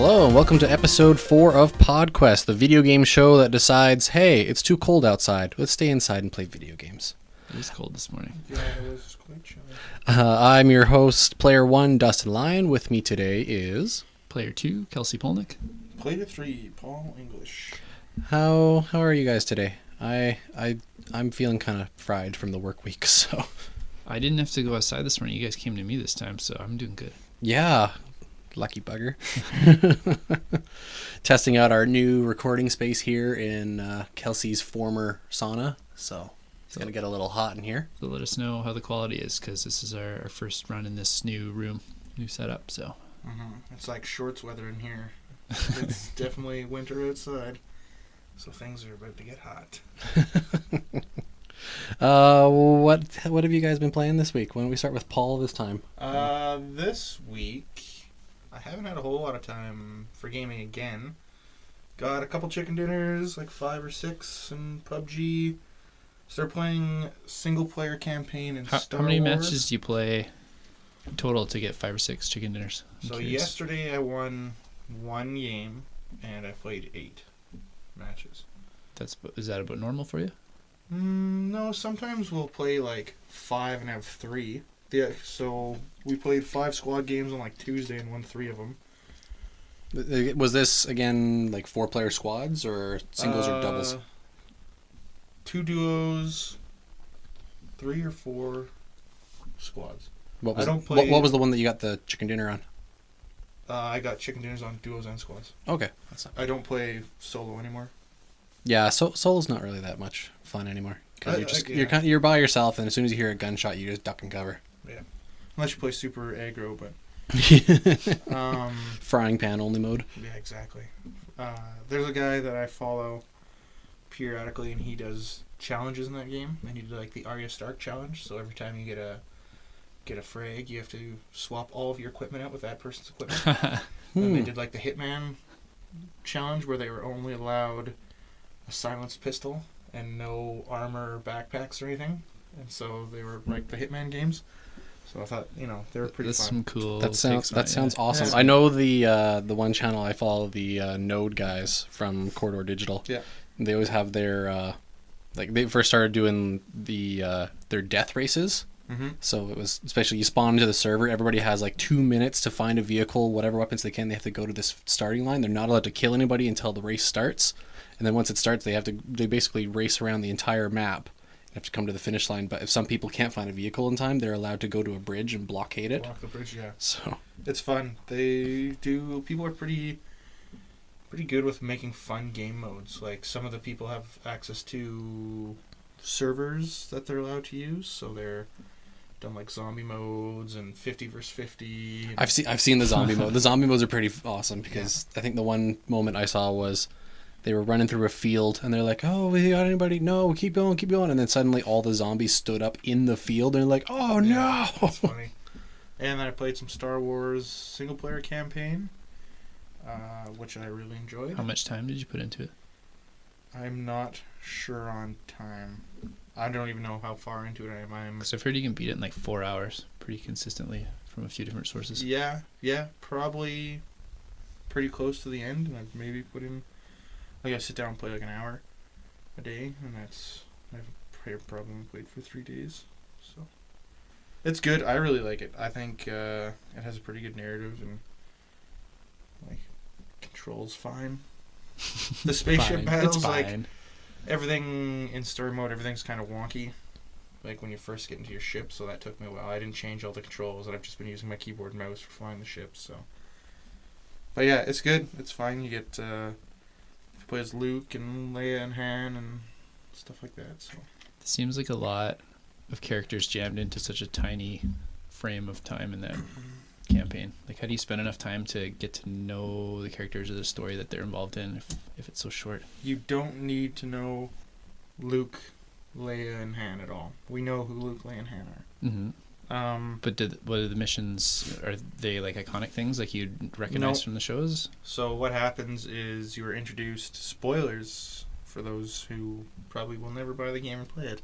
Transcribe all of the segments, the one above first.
Hello, and welcome to episode 4 of PodQuest, the video game show that decides, hey, it's too cold outside. Let's stay inside and play video games. It was cold this morning. Yeah, it was quite chilly. I'm your host, Player 1, Dustin Lyon. With me today is... Player 2, Kelsy Polnick. Player 3, Paul English. How are you guys today? I'm feeling kind of fried from the work week, so... I didn't have to go outside this morning. You guys came to me this time, so I'm doing good. Yeah, lucky bugger. Testing out our new recording space here in Kelsy's former sauna, so it's going to get a little hot in here. So let us know how the quality is, because this is our first run in this new room, new setup, so... It's like shorts weather in here. It's definitely winter outside, so things are about to get hot. What have you guys been playing this week? Why don't we start with Paul this time? This week, I haven't had a whole lot of time for gaming again. Got a couple chicken dinners, like 5 or 6, and PUBG. Started playing single-player campaign in Star Wars. How many matches do you play total to get 5 or 6 chicken dinners? So yesterday I won 1 game, and I played 8 matches. Is that about normal for you? No, sometimes we'll play like 5 and have 3. Yeah, so we played 5 squad games on like Tuesday and won 3 of them. Was this again like 4-player squads or singles or doubles? 2 duos, 3 or 4 squads. What was the one that you got the chicken dinner on? I got chicken dinners on duos and squads. Okay, that's not... I don't play solo anymore. Yeah, solo's not really that much fun anymore because yeah. you're by yourself, and as soon as you hear a gunshot, you just duck and cover. Yeah, unless you play super aggro, but frying pan only mode. Yeah, exactly. There's a guy that I follow periodically, and he does challenges in that game, and he did like the Arya Stark challenge. So every time you get a frag, you have to swap all of your equipment out with that person's equipment. And they did like the Hitman challenge, where they were only allowed a silenced pistol and no armor or backpacks or anything, and so they were like the Hitman games. So I thought, they were pretty fun. Some cool. That sounds awesome. Yeah. I know the one channel I follow, the Node guys from Corridor Digital. Yeah, they always have their they first started doing their death races. Mm-hmm. So it was, especially you spawn into the server, everybody has like 2 minutes to find a vehicle, whatever weapons they can. They have to go to this starting line. They're not allowed to kill anybody until the race starts. And then once it starts, they basically race around the entire map. You have to come to the finish line. But if some people can't find a vehicle in time, they're allowed to go to a bridge and blockade it. Block the bridge, yeah. So it's fun. People are pretty good with making fun game modes. Like, some of the people have access to servers that they're allowed to use, so they're done like zombie modes and 50 versus 50. I've seen the zombie mode. The zombie modes are pretty awesome because I think the one moment I saw was they were running through a field and they're like, "Oh, we got anybody? No, keep going." And then suddenly all the zombies stood up in the field and they're like, "Oh no!" That's funny. And then I played some Star Wars single player campaign, which I really enjoyed. How much time did you put into it? I'm not sure on time. I don't even know how far into it I am. Because I've heard you can beat it in like 4 hours pretty consistently from a few different sources. Yeah, probably pretty close to the end, and I've maybe put in... I gotta sit down and play like an hour a day, and I've probably played for 3 days. So it's good. I really like it. I think it has a pretty good narrative, and like controls fine. The spaceship battles, like everything in story mode, everything's kind of wonky. Like when you first get into your ship, so that took me a while. I didn't change all the controls, and I've just been using my keyboard and mouse for flying the ship. So, but yeah, it's good. It's fine. You get you play as Luke and Leia and Han and stuff like that. So it seems like a lot of characters jammed into such a tiny frame of time in that campaign. Like, how do you spend enough time to get to know the characters or the story that they're involved in if it's so short? You don't need to know Luke, Leia, and Han at all. We know who Luke, Leia, and Han are. Mm-hmm. But what are the missions? Are they like iconic things like you'd recognize from the shows? So what happens is you are introduced, spoilers for those who probably will never buy the game or play it.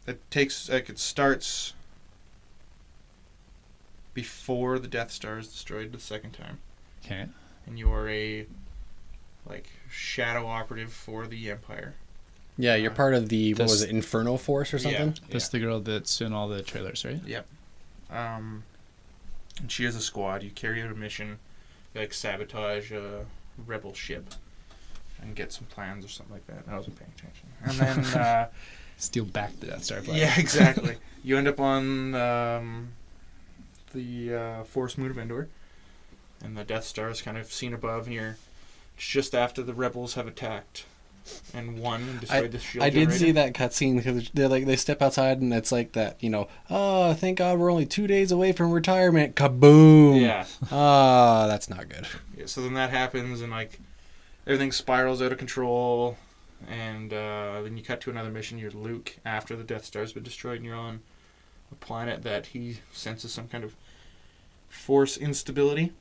It starts before the Death Star is destroyed the second time. Okay. And you are a shadow operative for the Empire. Yeah, you're part of the, what was This- it, Inferno Force or something? That's the girl that's in all the trailers, right? Yep. And she has a squad. You carry out a mission, you, sabotage a rebel ship, and get some plans or something like that. I wasn't paying attention. And then Steal back the Death Star plan. yeah, exactly. You end up on the Forest Moon of Endor, and the Death Star is kind of seen above, and you're just after the rebels have attacked and won and destroyed the shield I did generator. see that cutscene because they step outside and it's like that, oh, thank God we're only 2 days away from retirement. Kaboom! Yeah. That's not good. Yeah. So then that happens, and everything spirals out of control, and then you cut to another mission. You're Luke after the Death Star's been destroyed, and you're on a planet that he senses some kind of force instability.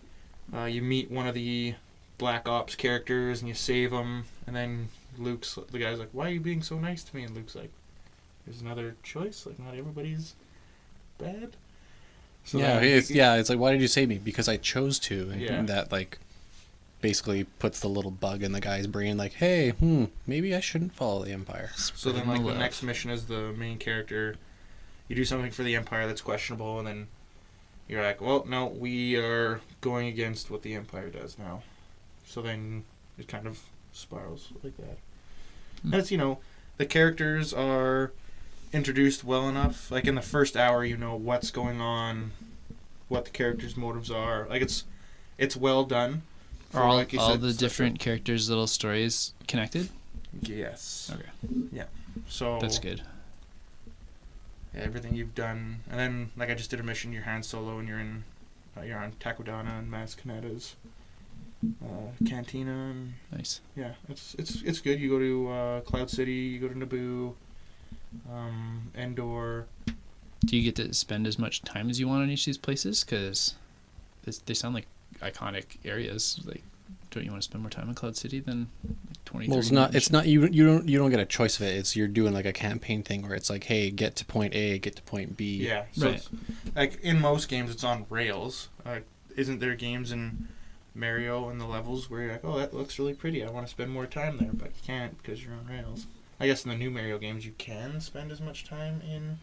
You meet one of the Black Ops characters, and you save him, and then the guy's like, "Why are you being so nice to me?" And Luke's like, "There's another choice. Not everybody's bad." So Yeah, then it's like, why did you save me? Because I chose to. And Yeah. that, basically puts the little bug in the guy's brain, like, hey, maybe I shouldn't follow the Empire. So then, the next mission is the main character. You do something for the Empire that's questionable, and then you're like, well, no, we are going against what the Empire does now. So then it kind of spirals like that. That's, the characters are introduced well enough. In the first hour, you know what's going on, what the characters' motives are. It's well done. Are all, like you all said, the such different characters' little stories connected? Yes. Okay. Yeah. So That's good. yeah, everything you've done, and then I just did a mission. You're Han Solo, and you're on Takodana and Maz Kanata's cantina, and Nice. yeah, it's good. You go to Cloud City, you go to Naboo, Endor. Do you get to spend as much time as you want on each of these places? Because they sound like iconic areas. Don't you want to spend more time in Cloud City than 20? Well, 30 it's not you don't get a choice of it. It's you're doing a campaign thing where it's like, hey, get to point A, get to point B. Yeah, so Right. it's, in most games it's on rails. Isn't there games in Mario and the levels where you're like, oh, that looks really pretty, I want to spend more time there, but you can't because you're on rails. I guess in the new Mario games you can spend as much time in.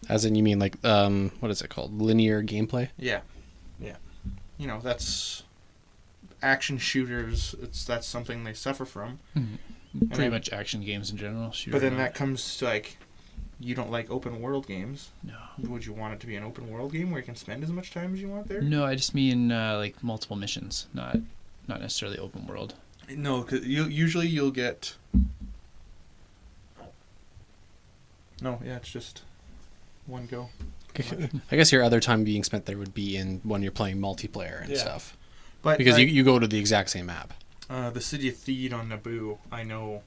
As in, you mean what is it called? Linear gameplay? Yeah. That's action shooters. That's something they suffer from. Mm-hmm. Pretty much action games in general. But then that comes to you don't like open world games. No. Would you want it to be an open world game where you can spend as much time as you want there? No, I just mean multiple missions, not necessarily open world. No, because usually you'll get. No, yeah, it's just one go. I guess your other time being spent there would be in when you're playing multiplayer and Yeah. stuff. But Because you go to the exact same map. the city of Theed on Naboo, I know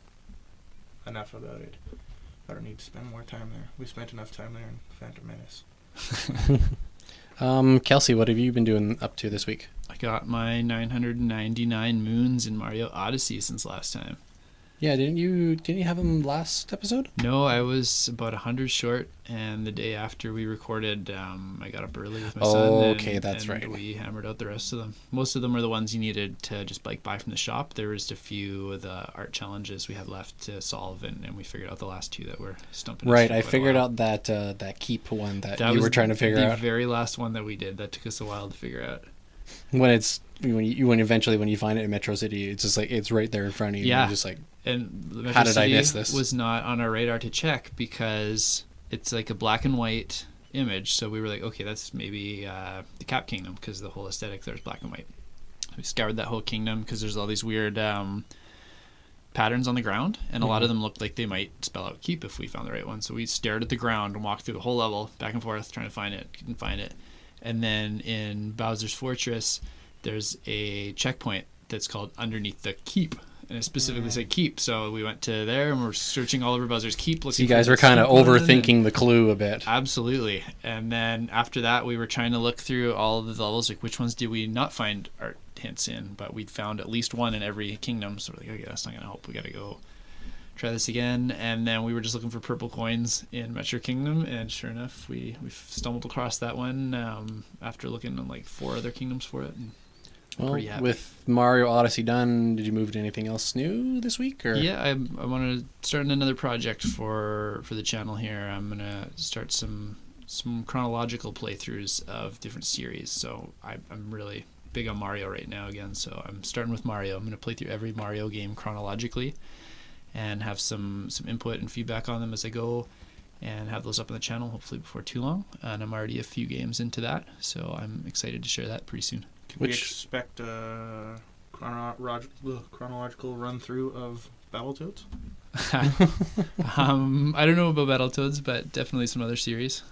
enough about it. I don't need to spend more time there. We spent enough time there in Phantom Menace. Kelsey, what have you been doing up to this week? I got my 999 moons in Mario Odyssey since last time. Yeah, didn't you have them last episode? No, I was about 100 short, and the day after we recorded, I got up early with my son. Okay, that's and right. We hammered out the rest of them. Most of them are the ones you needed to just buy from the shop. There was a few of the art challenges we had left to solve, and we figured out the last two that were stumping us Right, for I quite a figured while. out that keep one that you was were trying to figure the out. very last one that we did. That took us a while to figure out. When eventually when you find it in Metro City, it's just it's right there in front of you. Yeah. And you're just And the Metro How did I City miss this? was not on our radar to check because it's a black and white image. So we were like, okay, that's maybe the Cap Kingdom because the whole aesthetic there is black and white. We scoured that whole kingdom because there's all these weird patterns on the ground, and a lot of them looked like they might spell out keep if we found the right one. So we stared at the ground and walked through the whole level back and forth trying to find it. Couldn't find it. And then in Bowser's Fortress, there's a checkpoint that's called Underneath the Keep. And it specifically said keep, so we went to there and we're searching all over Bowser's Keep. So you guys were kind of overthinking the clue a bit. Absolutely. And then after that, we were trying to look through all of the levels, which ones did we not find art hints in? But we'd found at least one in every kingdom, so we're like, okay, that's not going to help. We got to go try this again. And then we were just looking for purple coins in Metro Kingdom, and sure enough, we stumbled across that one after looking at like 4 other kingdoms for it. And Well, pretty happy. with Mario Odyssey done, did you move to anything else new this week? Or? Yeah, I want to start another project for the channel here. I'm gonna start some chronological playthroughs of different series. So I'm really big on Mario right now again. So I'm starting with Mario. I'm gonna play through every Mario game chronologically, and have some input and feedback on them as I go, and have those up on the channel hopefully before too long. And I'm already a few games into that, so I'm excited to share that pretty soon. Can we expect a chronological run through of Battletoads? I don't know about Battletoads, but definitely some other series.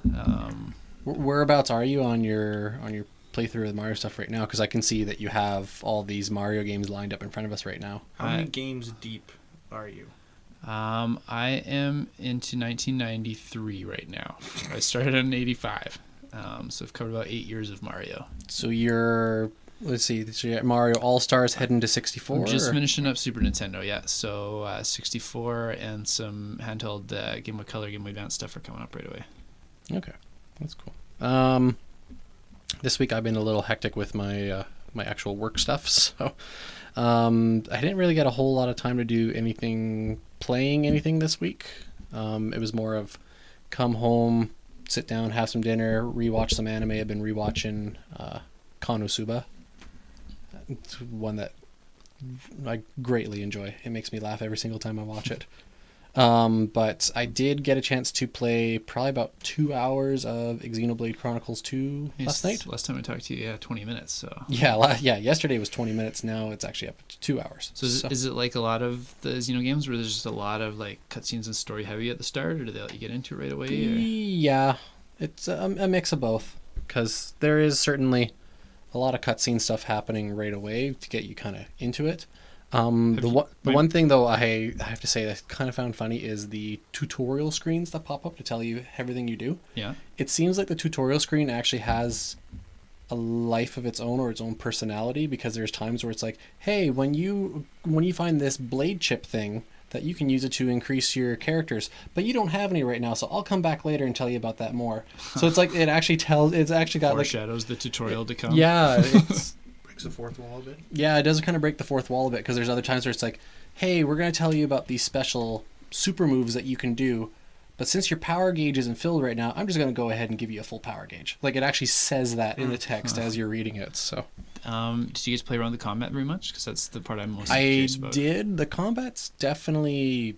Whereabouts are you on your playthrough of the Mario stuff right now? Because I can see that you have all these Mario games lined up in front of us right now. How many games deep are you? I am into 1993 right now. I started in 85. So I've covered about 8 years of Mario. So you're, let's see, so you're at Mario All-Stars heading to 64? I'm just finishing up Super Nintendo, yeah. So 64 and some handheld Game Boy Color, Game Boy Advance stuff are coming up right away. Okay, that's cool. This week I've been a little hectic with my my actual work stuff, so I didn't really get a whole lot of time to do playing anything this week. It was more of come home, sit down, have some dinner, rewatch some anime. I've been rewatching Konosuba. It's one that I greatly enjoy. It makes me laugh every single time I watch it. But I did get a chance to play probably about 2 hours of Xenoblade Chronicles 2 last night. Last time I talked to you, 20 minutes. So Yeah, yesterday was 20 minutes. Now it's actually up to 2 hours. So is it like a lot of the Xeno games where there's just a lot of like cutscenes and story heavy at the start, or do they let you get into it right away? Or? Yeah, it's a mix of both, because there is certainly a lot of cutscene stuff happening right away to get you kind of into it. The one thing though I have to say that I kind of found funny is the tutorial screens that pop up to tell you everything you do. Yeah. It seems like the tutorial screen actually has a life of its own, or its own personality, because there's times where it's like, hey, when you find this blade chip thing, that you can use it to increase your characters, but you don't have any right now, so I'll come back later and tell you about that more. So it's like it's actually got foreshadows the tutorial to come. Yeah, it's breaks the fourth wall a bit. Yeah, it does kind of break the fourth wall a bit, because there's other times where it's like, hey, we're going to tell you about these special super moves that you can do, but since your power gauge isn't filled right now, I'm just going to go ahead and give you a full power gauge. Like, it actually says that in the text as you're reading it. So, did you guys play around the combat very much? Because that's the part I'm most curious about. I did. The combat's definitely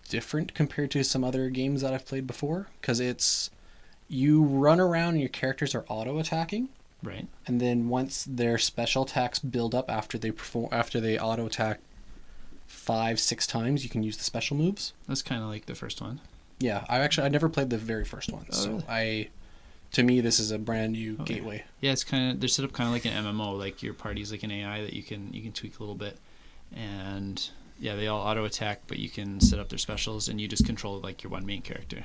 different compared to some other games that I've played before, because it's you run around and your characters are auto attacking. Right. And then once their special attacks build up after they auto attack 5-6 times, you can use the special moves. That's kind of like the first one. Yeah, I never played the very first one, to me this is a brand new gateway. Yeah, it's they're set up kind of like an MMO. Like your party's like an AI that you can tweak a little bit, and yeah, they all auto attack, but you can set up their specials, and you just control like your one main character.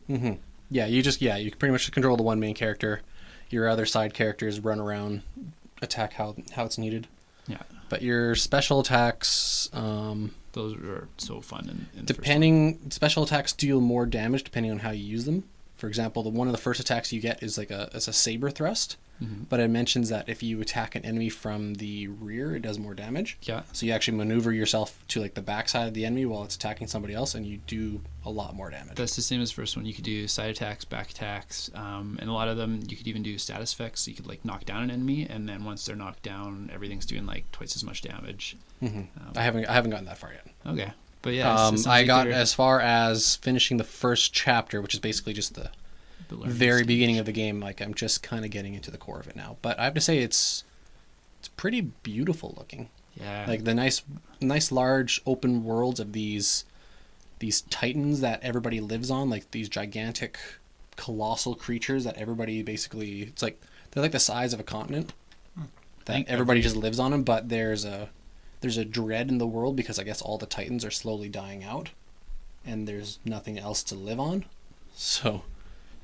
Mm-hmm. Yeah, you pretty much control the one main character. Your other side characters run around, attack how it's needed. Yeah. But your special attacks, those are so fun. Special attacks deal more damage depending on how you use them. For example, one of the first attacks you get is a saber thrust. Mm-hmm. But it mentions that if you attack an enemy from the rear, it does more damage. Yeah. So you actually maneuver yourself to like the backside of the enemy while it's attacking somebody else, and you do a lot more damage. That's the same as the first one. You could do side attacks, back attacks, and a lot of them you could even do status effects. So you could like knock down an enemy, and then once they're knocked down, everything's doing like twice as much damage. Mm-hmm. I haven't gotten that far yet. Okay, but yeah, I got as far as finishing the first chapter, which is basically just the very beginning of the game. Like, I'm just kind of getting into the core of it now, but I have to say it's pretty beautiful looking. Yeah, like the nice large open worlds of these titans that everybody lives on, like these gigantic colossal creatures that everybody basically, it's like they're like the size of a continent that everybody just lives on them. But there's a dread in the world because I guess all the titans are slowly dying out and there's nothing else to live on. So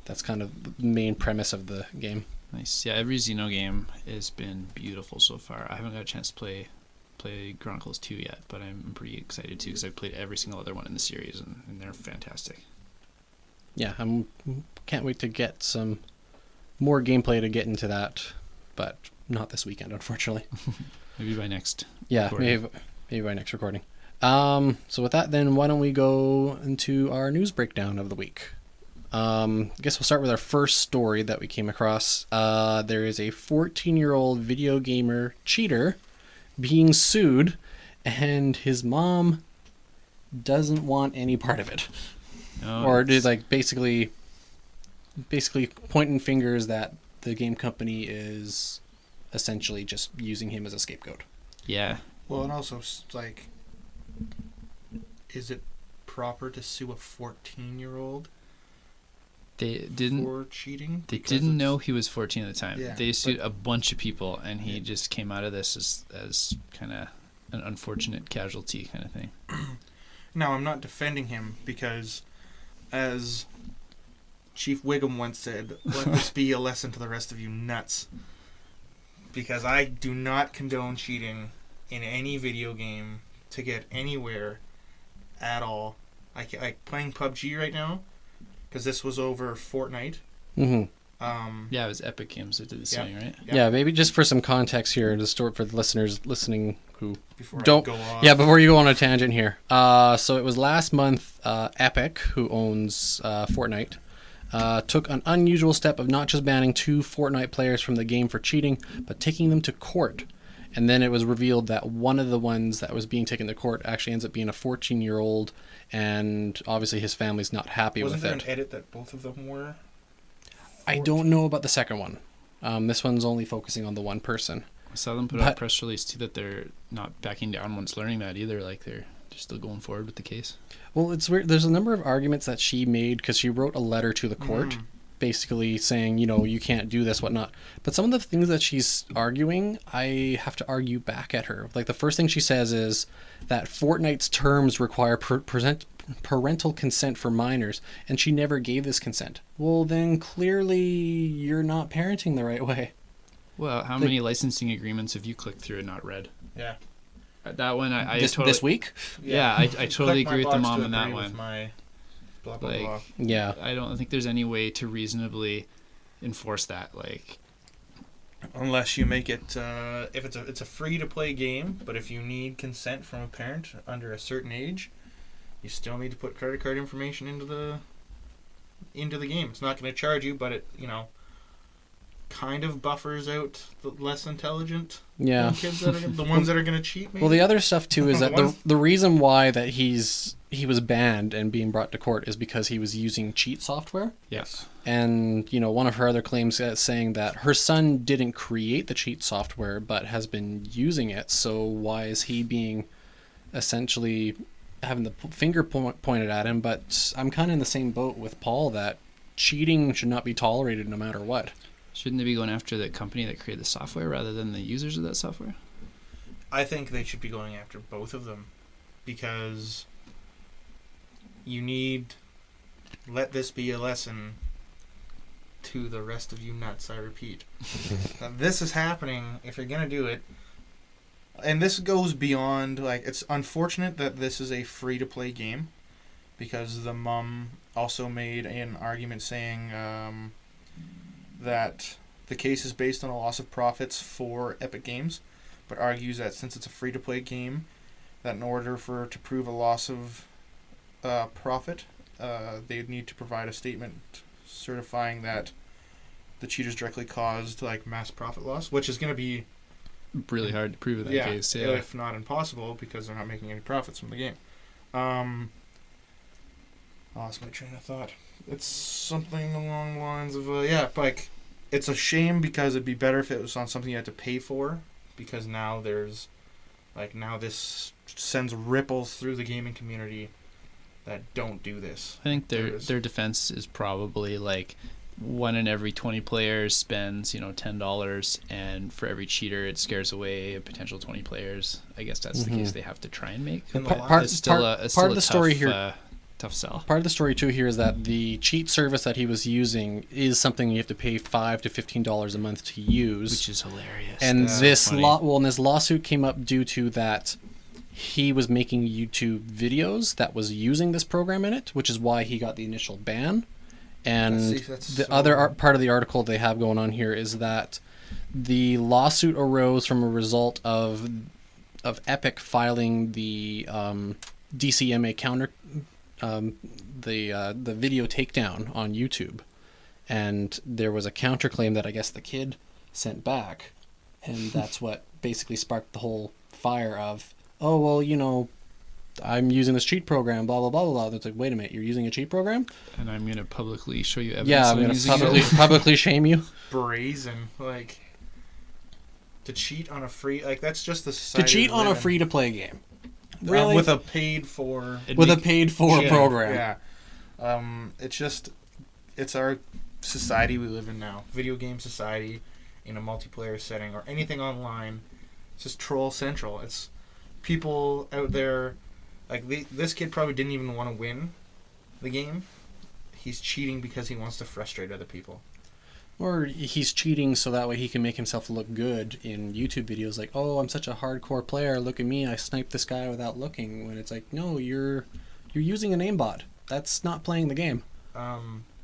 that's kind of the main premise of the game. Nice. Yeah, every Xeno game has been beautiful so far. I haven't got a chance to play play Chronicles 2 yet, but I'm pretty excited too because I've played every single other one in the series, and they're fantastic. Yeah, can't wait to get some more gameplay to get into that, but not this weekend, unfortunately. Maybe by next. Yeah, recording. maybe by next recording. So with that, then why don't we go into our news breakdown of the week? I guess we'll start with our first story that we came across. There is a 14-year-old video gamer cheater being sued, and his mom doesn't want any part of it. Oh, Or did basically pointing fingers that the game company is essentially just using him as a scapegoat. Yeah. Well, and also, is it proper to sue a 14-year-old They didn't. for cheating? They Because didn't it's- know he was 14 at the time. Yeah, They sued but- a bunch of people, and he just came out of this as kind of an unfortunate casualty kind of thing. Now, I'm not defending him because, as Chief Wiggum once said, let this be a lesson to the rest of you nuts. Because I do not condone cheating in any video game to get anywhere at all. I playing PUBG right now because this was over Fortnite. Mm-hmm. Yeah, it was Epic Games that did the Yeah. suing, right? Yeah, maybe just for some context here to store for the listeners listening who Before don't. I go off. Yeah, before you go on a tangent here. So it was last month. Epic, who owns Fortnite, took an unusual step of not just banning 2 Fortnite players from the game for cheating, but taking them to court. And then it was revealed that one of the ones that was being taken to court actually ends up being a 14-year-old, and obviously his family's not happy Wasn't with there it. an edit that both of them were? I don't know about the second one. This one's only focusing on the one person. I saw them put out a press release too that they're not backing down once learning that either. Like they're still going forward with the case. Well, it's weird. There's a number of arguments that she made because she wrote a letter to the court, basically saying, you can't do this, whatnot. But some of the things that she's arguing, I have to argue back at her. Like the first thing she says is that Fortnite's terms require parental consent for minors, and she never gave this consent. Well, then clearly you're not parenting the right way. Well, how many licensing agreements have you clicked through and not read? Yeah. That one, I this totally. this week? Yeah, I totally Click my agree with the box mom to on that agree with one. my blah, blah, Like, blah. Yeah. I don't think there's any way to reasonably enforce that. Like, Unless you make it, if it's a free to play game, but if you need consent from a parent under a certain age, you still need to put credit card information into the game. It's not going to charge you, but it kind of buffers out the less intelligent kids that are the ones that are going to cheat. Maybe? Well, the other stuff too is that Ones- the reason why that he was banned and being brought to court is because he was using cheat software. yes. And one of her other claims is saying that her son didn't create the cheat software but has been using it. So why is he being essentially having the finger pointed at him? But I'm kind of in the same boat with Paul that cheating should not be tolerated no matter what. Shouldn't they be going after the company that created the software rather than the users of that software? I think they should be going after both of them because you need let this be a lesson to the rest of you nuts, I repeat. Now, this is happening if you're going to do it. And this goes beyond, it's unfortunate that this is a free-to-play game because the mom also made an argument saying that the case is based on a loss of profits for Epic Games, but argues that since it's a free-to-play game, that in order to prove a loss of profit, they'd need to provide a statement certifying that the cheaters directly caused mass profit loss, which is going to be Really hard to prove in that case. Yeah. if not impossible because they're not making any profits from the game. Lost my train of thought. It's something along the lines of it's a shame because it'd be better if it was on something you had to pay for, because now there's now this sends ripples through the gaming community that don't do this. I think their defense is probably 1 in every 20 players spends $10, and for every cheater it scares away a potential 20 players. I guess that's the case they have to try and make. And Part It's still of the a story tough, here tough sell. Part of the story too here is that the cheat service that he was using is something you have to pay $5 to $15 a month to use, Which is hilarious. and That's this so funny. and this lawsuit came up due to that he was making YouTube videos that was using this program in it, which is why he got the initial ban. And That's the so- other part of the article they have going on here is that the lawsuit arose from a result of Epic filing the DCMA counter, the video takedown on YouTube, and there was a counterclaim that I guess the kid sent back, and that's what basically sparked the whole fire of, oh well, you know, I'm using this cheat program, blah blah blah blah blah. It's like, wait a minute, you're using a cheat program? And I'm going to publicly show you evidence. Yeah, I'm of gonna using it. publicly shame you. brazen, like, to cheat on a free, like, that's just the To society cheat we on a live in. free to play game. Really? With a paid for With a paid for Yeah, program. Yeah. It's our society we live in now. Video game society in a multiplayer setting or anything online. It's just troll central. It's people out there, like this kid probably didn't even want to win the game. He's cheating because he wants to frustrate other people. Or he's cheating so that way he can make himself look good in YouTube videos, like, oh, I'm such a hardcore player, look at me, I sniped this guy without looking, when it's like, no, you're using an aimbot. That's not playing the game.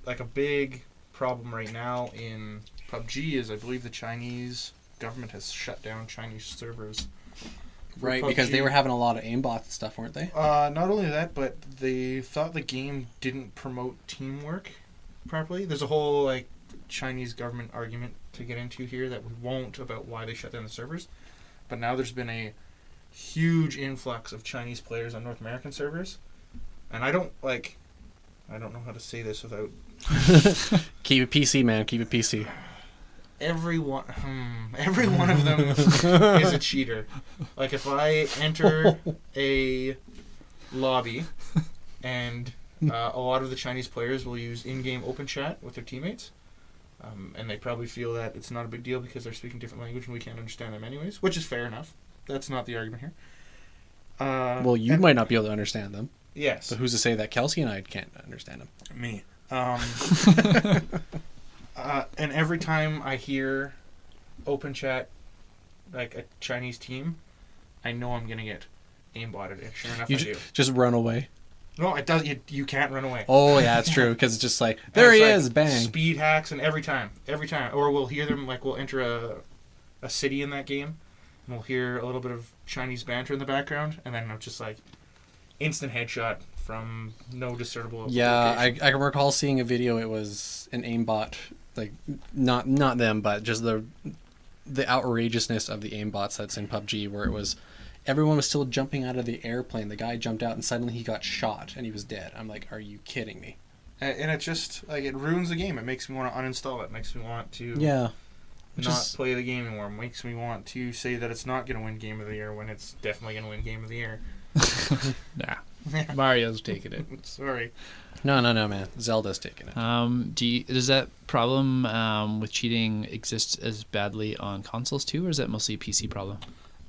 Like a big problem right now in PUBG is I believe the Chinese government has shut down Chinese servers. for Right, because they PUBG. were having a lot of aimbot stuff, weren't they? Not only that, but they thought the game didn't promote teamwork properly. There's a whole like Chinese government argument to get into here that we won't about why they shut down the servers. But now there's been a huge influx of Chinese players on North American servers, and I don't know how to say this without Keep it PC, man. Keep it PC. every one of them is a cheater. Like if I enter a lobby and a lot of the Chinese players will use in-game open chat with their teammates, and they probably feel that it's not a big deal because they're speaking different language and we can't understand them anyways, which is fair enough. That's not the argument here. Well, you and- might not be able to understand them, Yes. but who's to say that Kelsy and I can't understand them? Me. And every time I hear open chat, like a Chinese team, I know I'm gonna get aimbotted. And sure enough, You I do. just run away. No, it does. You can't run away. Oh, yeah, it's true, because it's just like, And there it's he like is, bang. Speed hacks, and every time, or we'll hear them like we'll enter a city in that game, and we'll hear a little bit of Chinese banter in the background, and then I'm just like instant headshot from no discernible. Yeah, location. I can recall seeing a video. It was an aimbot, like not them, but just the outrageousness of the aimbots that's in PUBG, where it was everyone was still jumping out of the airplane. The guy jumped out and suddenly he got shot and he was dead. I'm like, are you kidding me? And it just like it ruins the game. It makes me want to uninstall it. It makes me want to Yeah, not play the game anymore. It makes me want to say that it's not going to win Game of the Year when it's definitely going to win Game of the Year. Nah. Mario's taking it. Sorry. no, man. Zelda's taking it. Does that problem with cheating exist as badly on consoles too, or is that mostly a PC problem?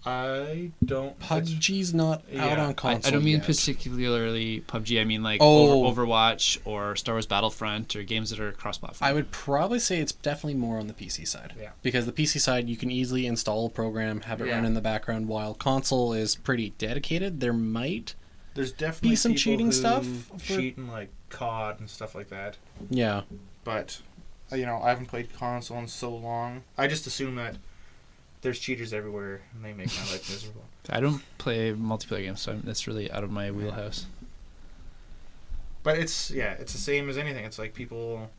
I don't. PUBG's not out Yeah. on console. I don't mean yet. particularly PUBG. I mean like Oh. Overwatch or Star Wars Battlefront or games that are cross-platform. I would probably say it's definitely more on the PC side. Yeah. Because the PC side, you can easily install a program, have it Yeah. run in the background, while console is pretty dedicated. There might. There's definitely Be some people cheating who stuff for- cheat in like COD and stuff like that. Yeah. But I haven't played console in so long. I just assume that there's cheaters everywhere and they make my life miserable. I don't play multiplayer games, so that's really out of my wheelhouse. But it's the same as anything. It's like people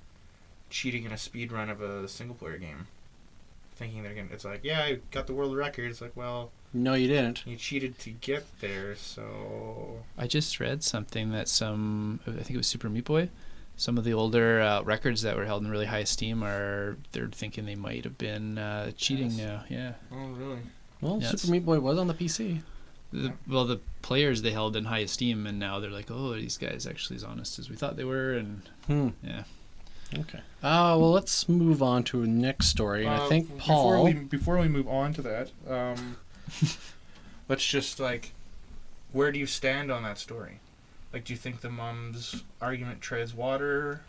cheating in a speed run of a single player game, thinking they're gonna. It's like, yeah, I got the world record. It's like, well, No, you didn't. you cheated to get there, so I just read something that I think it was Super Meat Boy, some of the older records that were held in really high esteem they're thinking they might have been cheating Yes. now. Yeah. oh really? Well, Yeah, Super Meat Boy was on the PC. The players they held in high esteem, and now they're like, oh, these guys actually as honest as we thought they were, and yeah. Okay. Well, let's move on to a next story. And I think Paul. Before we move on to that, let's just like, where do you stand on that story? Like, do you think the mom's argument treads water?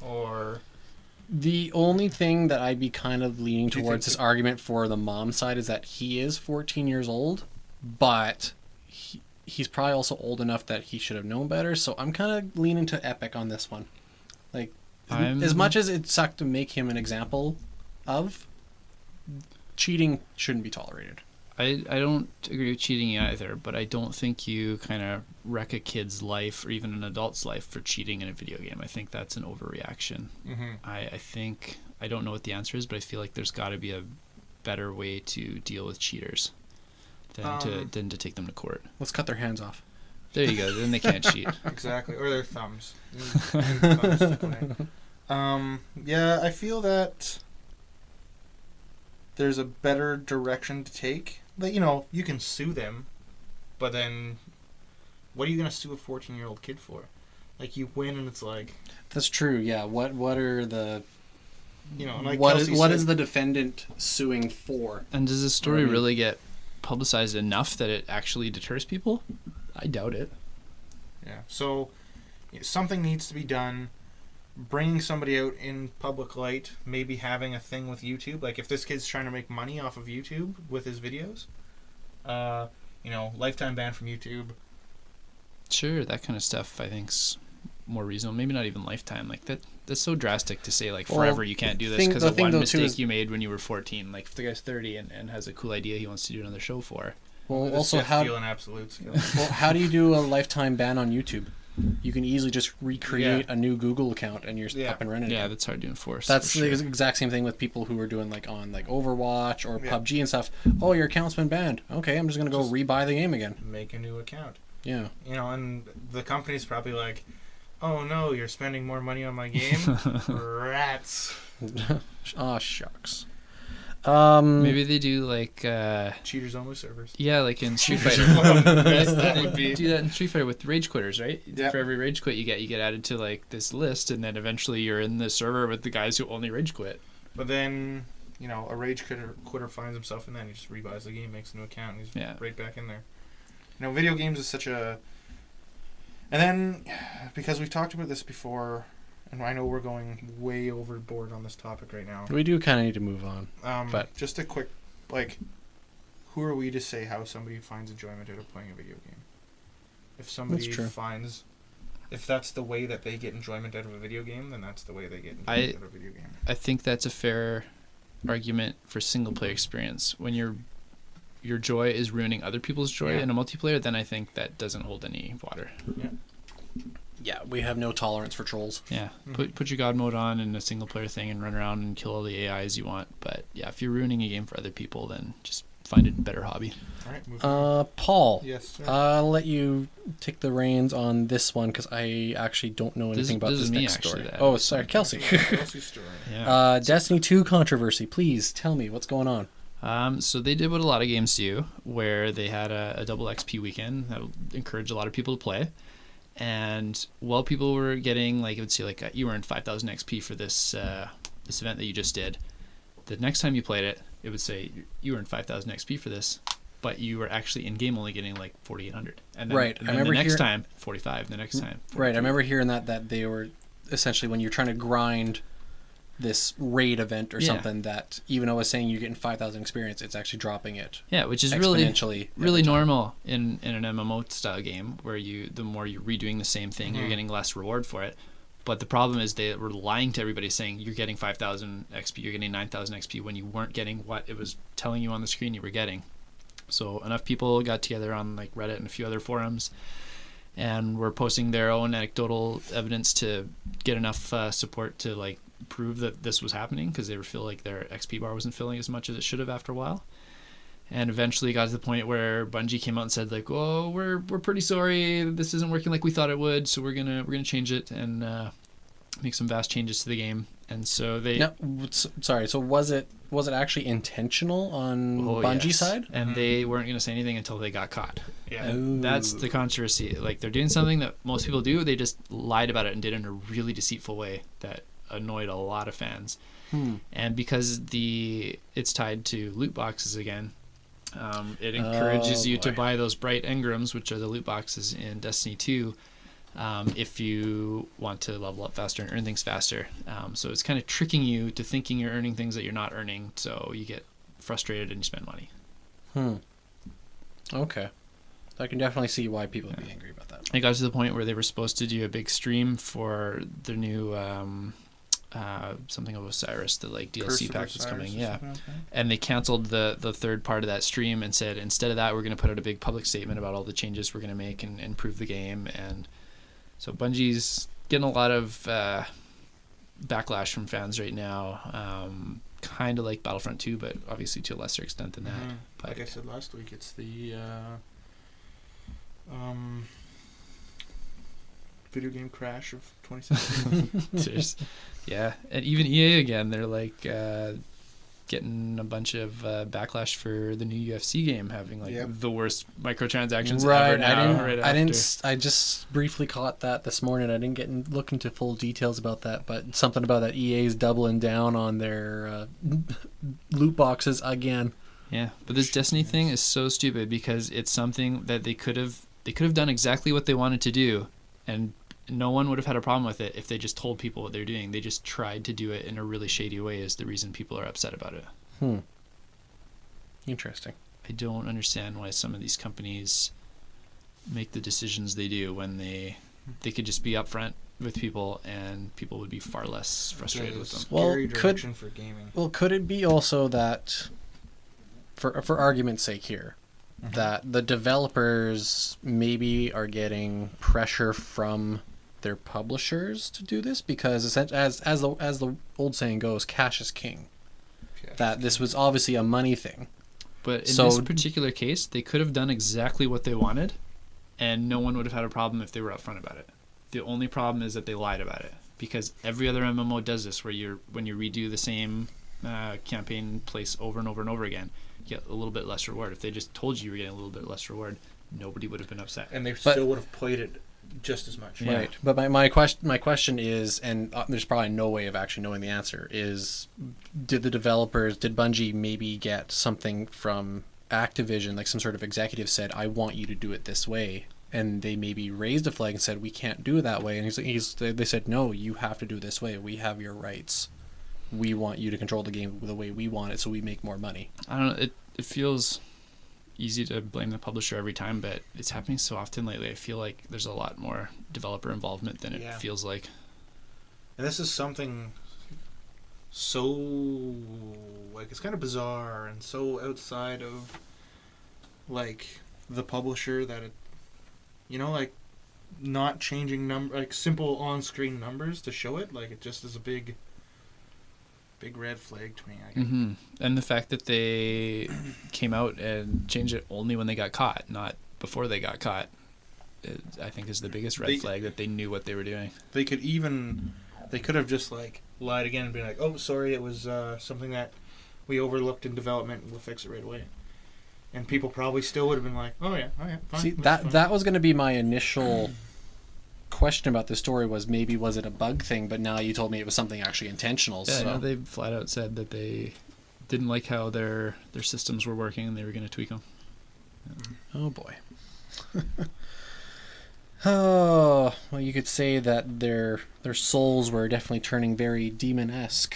Or... The only thing that I'd be kind of leaning Do you towards think this argument for the mom side is that he is 14 years old, but he's probably also old enough that he should have known better. So I'm kind of leaning to Epic on this one. Like, as much as it sucked to make him an example of, cheating shouldn't be tolerated. I don't agree with cheating either, but I don't think you kind of wreck a kid's life or even an adult's life for cheating in a video game. I think that's an overreaction. Mm-hmm. I think, I don't know what the answer is, but I feel like there's got to be a better way to deal with cheaters than to take them to court. Let's cut their hands off. There you go. Then they can't cheat. Exactly. Or their thumbs. Yeah, I feel that there's a better direction to take. Like, you know, you can sue them, but then what are you going to sue a 14-year-old kid for? Like, you win and it's like... That's true, yeah. What are the... You know, like what Kelsy said, is the defendant suing for? And does the story really get publicized enough that it actually deters people? I doubt it. Yeah, so something needs to be done. Bringing somebody out in public light, maybe having a thing with YouTube. Like, if this kid's trying to make money off of YouTube with his videos, you know, lifetime ban from YouTube. Sure, that kind of stuff I think's more reasonable. Maybe not even lifetime. Like, that's so drastic to say, like, forever you can't do this because of one mistake you made when you were 14. Like, if the guy's 30 and has a cool idea he wants to do another show for. Well, also, feeling absolutes. Well, how do you do a lifetime ban on YouTube? You can easily just recreate a new Google account and you're up and running. Yeah, that's hard to enforce. That's the exact same thing with people who are doing like on like Overwatch or PUBG and stuff. Oh, your account's been banned. Okay, I'm just gonna go rebuy the game again. Make a new account. Yeah. You know, and the company's probably like, oh no, you're spending more money on my game. Rats. Aw, shucks. Maybe they do like cheaters only servers. Yeah, like in Street Fighter. Yes, that would be. Do that in Street Fighter with rage quitters, right? Yeah. For every rage quit you get added to like this list, and then eventually you're in the server with the guys who only rage quit. But then, you know, a rage quitter finds himself in that, and he just rebuys the game, makes a new account, and he's right back in there. You know, video games is such a. And then, because we've talked about this before. And I know we're going way overboard on this topic right now. We do kind of need to move on. But just a quick, like, who are we to say how somebody finds enjoyment out of playing a video game? If somebody finds, if that's the way that they get enjoyment out of a video game, then that's the way they get enjoyment out of a video game. I think that's a fair argument for single player experience. When your joy is ruining other people's joy in a multiplayer, then I think that doesn't hold any water. Yeah. Yeah, we have no tolerance for trolls. Yeah, put your God mode on in a single player thing and run around and kill all the AIs you want. But yeah, if you're ruining a game for other people, then just find a better hobby. All right, move on. Paul. Yes, sir. I'll let you take the reins on this one because I actually don't know anything about this next story. Oh, sorry, Kelsy. Kelsey's story. Yeah. Destiny 2 controversy. Please tell me what's going on. So they did what a lot of games do, where they had a double XP weekend that would encourage a lot of people to play. And while people were getting, like, it would say, like, you earned 5,000 XP for this this event that you just did, the next time you played it, it would say, you earned 5,000 XP for this, but you were actually in-game only getting, like, 4,800. And then, right. And then the next time, 45, the next time, 42. Right, I remember hearing that they were, essentially, when you're trying to grind this raid event or something, that even though I was saying you're getting 5,000 experience, it's actually dropping it. Yeah, which is really normal in an MMO style game where the more you're redoing the same thing, you're getting less reward for it. But the problem is they were lying to everybody saying you're getting 5,000 XP, you're getting 9,000 XP when you weren't getting what it was telling you on the screen you were getting. So enough people got together on like Reddit and a few other forums and were posting their own anecdotal evidence to get enough support to like prove that this was happening because they feel like their XP bar wasn't filling as much as it should have after a while. And eventually got to the point where Bungie came out and said like, "Oh, we're pretty sorry, this isn't working like we thought it would, so we're gonna change it and make some vast changes to the game." And so they sorry, so was it actually intentional on Bungie's side? And they weren't going to say anything until they got caught. Yeah. And that's the controversy. Like, they're doing something that most people do, they just lied about it and did it in a really deceitful way that annoyed a lot of fans. And because it's tied to loot boxes again, It encourages you to boy. buy those bright engrams, which are the loot boxes in Destiny 2, if you want to level up faster and earn things faster. So it's kind of tricking you to thinking you're earning things that you're not earning, so you get frustrated and you spend money. Okay. I can definitely see why people would be angry about that. It got to the point where they were supposed to do a big stream for their new something of Osiris, the like DLC pack that's coming. Yeah. Like And they canceled the third part of that stream and said, instead of that, we're going to put out a big public statement about all the changes we're going to make and improve the game. And so Bungie's getting a lot of backlash from fans right now. Kind of like Battlefront 2, but obviously to a lesser extent than that. But like I said last week, it's the video game crash of 2017. yeah, and even EA again, they're like getting a bunch of backlash for the new UFC game having like the worst microtransactions ever. I just briefly caught that this morning. I didn't look into full details about that, but something about that EA's doubling down on their loot boxes again. Yeah, but this Destiny thing is so stupid because it's something that they could have done exactly what they wanted to do, and no one would have had a problem with it if they just told people what they're doing. They just tried to do it in a really shady way is the reason people are upset about it. Interesting. I don't understand why some of these companies make the decisions they do when they could just be upfront with people and people would be far less frustrated with them. Scary direction for gaming. Well, could it be also that, for argument's sake here, that the developers maybe are getting pressure from their publishers to do this because as the old saying goes, cash is king. That this was obviously a money thing. But in this particular case, they could have done exactly what they wanted, and no one would have had a problem if they were upfront about it. The only problem is that they lied about it, because every other MMO does this, where when you redo the same campaign place over and over and over again, you get a little bit less reward. If they just told you were getting a little bit less reward, nobody would have been upset. And they still would have played it just as much. Right. But my question is, and there's probably no way of actually knowing the answer, is did Bungie maybe get something from Activision, like some sort of executive said, I want you to do it this way, and they maybe raised a flag and said, we can't do it that way, and they said, no, you have to do it this way, we have your rights, we want you to control the game the way we want it so we make more money. I don't know, it feels easy to blame the publisher every time, but it's happening so often lately. I feel like there's a lot more developer involvement than it feels like. And this is something so, like, it's kind of bizarre and so outside of, like, the publisher that it, you know, like, not changing like simple on-screen numbers to show it, like, it just is a big red flag to me. And the fact that they came out and changed it only when they got caught, not before they got caught, I think is the biggest red flag, that they knew what they were doing. They could have just, like, lied again and been like, oh, sorry, it was something that we overlooked in development, we'll fix it right away. And people probably still would have been like, oh yeah, fine. See, that was going to be my initial question about the story, was it a bug thing, but now you told me it was something actually intentional. Yeah, so. no, they flat out said that they didn't like how their systems were working and they were going to tweak them. Oh boy. Oh, well, you could say that their souls were definitely turning very demon-esque.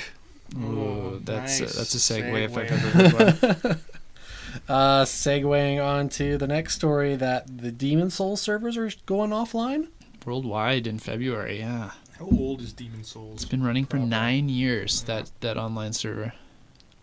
Oh, that's nice a segue if I've ever heard one. Segueing on to the next story, that the Demon Souls servers are going offline. Worldwide in February, yeah. How old is Demon Souls? It's been running for 9 years, that online server.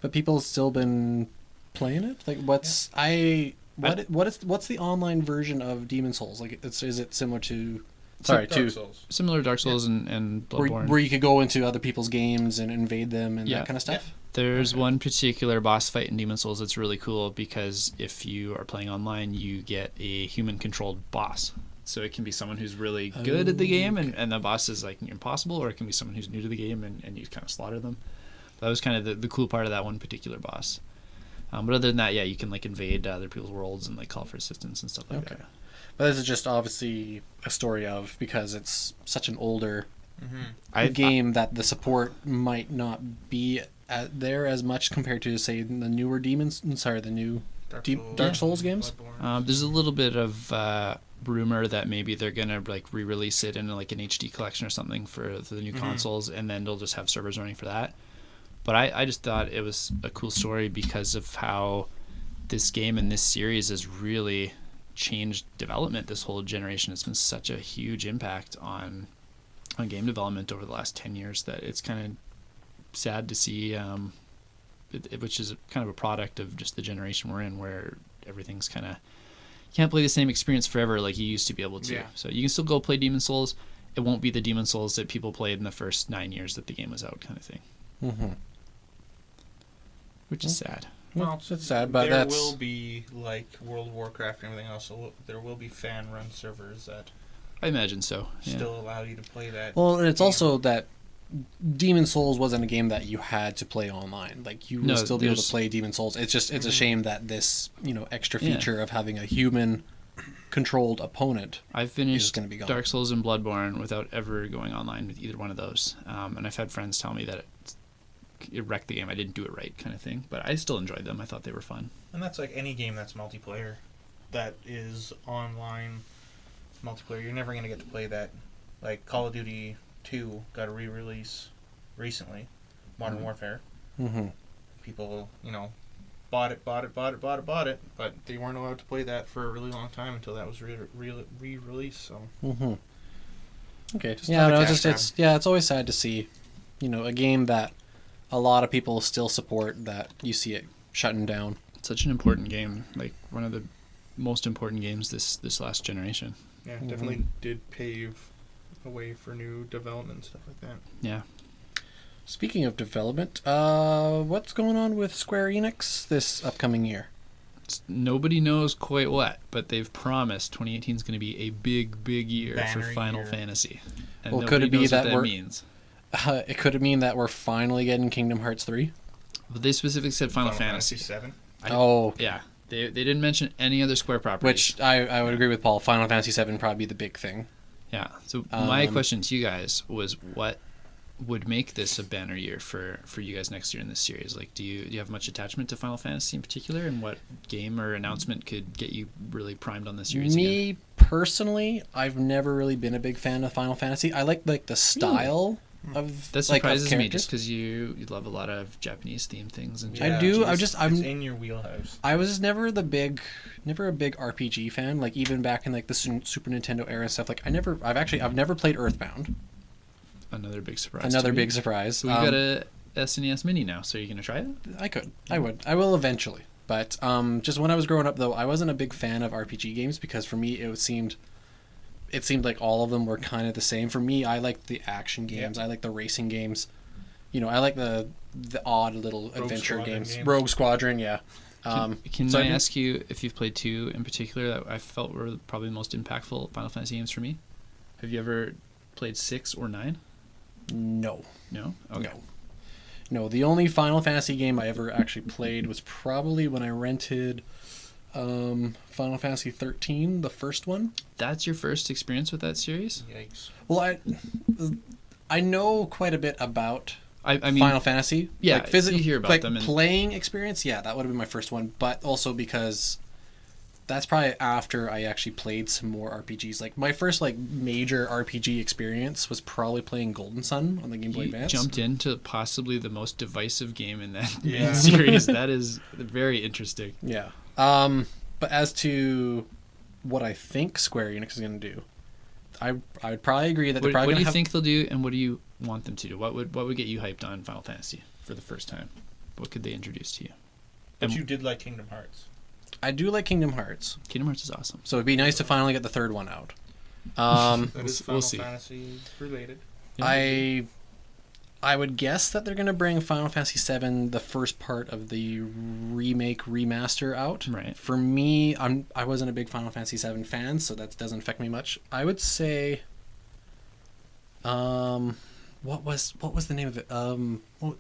But people still been playing it? Like, what's the online version of Demon Souls? Like, is it similar to Dark Souls. Similar to Dark Souls and Bloodborne. Where you could go into other people's games and invade them and that kind of stuff? Yeah. There's one particular boss fight in Demon Souls that's really cool, because if you are playing online, you get a human-controlled boss. So it can be someone who's really good at the game, and the boss is like impossible, or it can be someone who's new to the game and you kind of slaughter them. That was kind of the cool part of that one particular boss. But other than that, yeah, you can like invade other people's worlds and like call for assistance and stuff like that. But this is just obviously a story of, because it's such an older game, that the support might not be there as much compared to, say, the newer the new Dark Souls games? Bloodborne. There's a little bit of rumor that maybe they're gonna like re-release it in like an HD collection or something for the new consoles, and then they'll just have servers running for that. But I just thought it was a cool story because of how this game and this series has really changed development this whole generation. It's been such a huge impact on game development over the last 10 years that it's kind of sad to see, which is kind of a product of just the generation we're in, where everything's kind of, you can't play the same experience forever like you used to be able to. Yeah. So you can still go play Demon's Souls. It won't be the Demon's Souls that people played in the first 9 years that the game was out, kind of thing. Mm-hmm. Which is sad. Well, it's sad, but there that's... will be, like World of Warcraft and everything else, so there will be fan-run servers that I imagine so. Yeah. still allow you to play that. Well, and it's game. also that Demon's Souls wasn't a game that you had to play online. Like, you would still be able to play Demon's Souls. It's just, it's a shame that this, extra feature of having a human-controlled opponent I've is finished going to be gone. Dark Souls and Bloodborne without ever going online with either one of those. And I've had friends tell me that it wrecked the game. I didn't do it right, kind of thing. But I still enjoyed them. I thought they were fun. And that's like any game that's multiplayer, that is online multiplayer. You're never going to get to play that. Like Call of Duty 2 got a re-release recently, Modern Warfare. Mm-hmm. People, bought it, but they weren't allowed to play that for a really long time until that was re-released. So. Mm-hmm. Okay. Just Yeah, another no, cash grab. it's always sad to see, a game that a lot of people still support, that you see it shutting down. Such an important game, like one of the most important games this last generation. Yeah, definitely did pave the way for new development and stuff like that. Yeah. Speaking of development, what's going on with Square Enix this upcoming year? Nobody knows quite what, but they've promised 2018 is going to be a big year Banner for Final year. Fantasy. And Well, nobody could it be knows what that means. It could mean that we're finally getting Kingdom Hearts 3? But they specifically said Final Fantasy. 7. Yeah. They didn't mention any other Square properties. Which I would agree with Paul. Final Fantasy 7 probably be the big thing. Yeah. So my question to you guys was, what would make this a banner year for you guys next year in this series? Like, do you have much attachment to Final Fantasy in particular, and what game or announcement could get you really primed on the series again? Personally, I've never really been a big fan of Final Fantasy. I like the style of That of surprises me, characters. just because you love a lot of Japanese themed things. And I do. It's I'm in your wheelhouse. I was never a big RPG fan. Like, even back in like the Super Nintendo era stuff. Like, I've never played Earthbound. Another big surprise. Another to me. big surprise. So we got a SNES Mini now, so are you gonna try it? I could. I would. I will eventually. But just when I was growing up, though, I wasn't a big fan of RPG games because for me it seemed like all of them were kind of the same. For me, I like the action games. I like the racing games. I like the odd little adventure games. Rogue Squadron, yeah. Can so I ask you if you've played 2 in particular that I felt were probably the most impactful Final Fantasy games for me? Have you ever played 6 or 9? No. No? Okay. No, the only Final Fantasy game I ever actually played was probably when I rented Final Fantasy 13, the first one. That's your first experience with that series? Yikes. Well, I know quite a bit about I mean, Final Fantasy. Yeah, like you hear about like them. And playing experience, yeah, that would have been my first one. But also because that's probably after I actually played some more RPGs. Like, my first major RPG experience was probably playing Golden Sun on the Game Boy Advance. Jumped into possibly the most divisive game in that Yeah. series. That is very interesting. Yeah. But as to what I think Square Enix is going to do, I would probably agree that they're probably What do going you to think they'll do, and what do you want them to do? What would get you hyped on Final Fantasy for the first time? What could they introduce to you? But you did like Kingdom Hearts. I do like Kingdom Hearts, Kingdom Hearts is awesome. so it'd be nice to finally get the third one out. That is Final we'll see. Fantasy related. I would guess that they're going to bring Final Fantasy VII, the first part of the remaster out. Right. For me, I wasn't a big Final Fantasy VII fan, so that doesn't affect me much. I would say, what was the name of it?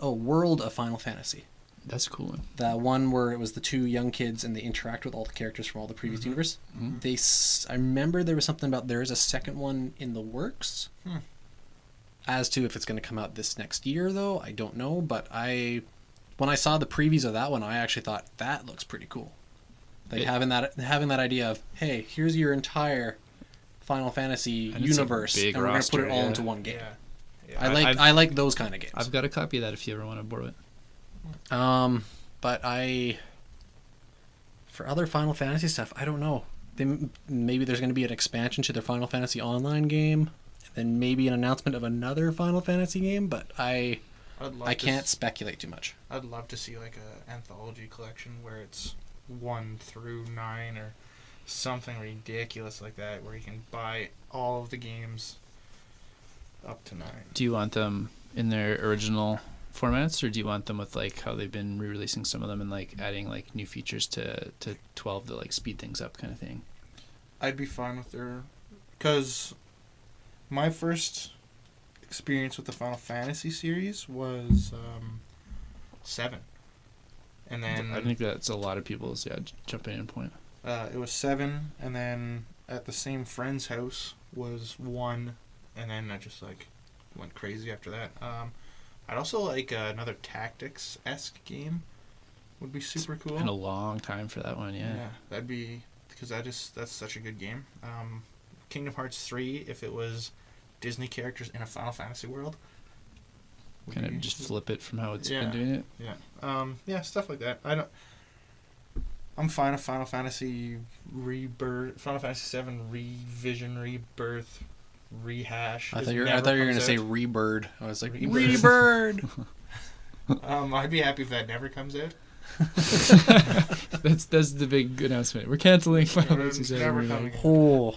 World of Final Fantasy. That's a cool one. The one where it was the two young kids and they interact with all the characters from all the previous universe. Mm-hmm. I remember there was something about there is a second one in the works. As to if it's going to come out this next year, though, I don't know. But when I saw the previews of that one, I actually thought that looks pretty cool. Like having that idea of, hey, here's your entire Final Fantasy And it's a universe, big and we're roster, gonna put it all yeah. into one game. Yeah. I like those kind of games. I've got a copy of that if you ever want to borrow it. But for other Final Fantasy stuff, I don't know. Maybe there's going to be an expansion to their Final Fantasy Online game, and then maybe an announcement of another Final Fantasy game. But I can't speculate too much. I'd love to see like a anthology collection where it's 1 through 9 or something ridiculous like that, where you can buy all of the games up to 9. Do you want them in their original formats, or do you want them with like how they've been re-releasing some of them and like adding like new features to 12 to like speed things up kind of thing? I'd be fine with their, because my first experience with the Final Fantasy series was 7, and then I think that's a lot of people's jumping in point. it was 7, and then at the same friend's house was 1, and then I just like went crazy after that. I'd also like another tactics-esque game. Would be super cool. Been a long time for that one, yeah. That'd be, because that's such a good game. Kingdom Hearts 3, if it was Disney characters in a Final Fantasy world. Kind of just flip it from how it's been doing it. Yeah, stuff like that. I'm fine with Final Fantasy Rebirth, Final Fantasy 7 Revision, Rebirth, Rehash. I thought you were going to say Rebird. I was like, Rebird. I'd be happy if that never comes out. That's the big announcement. We're canceling Final Fantasy 7. Oh,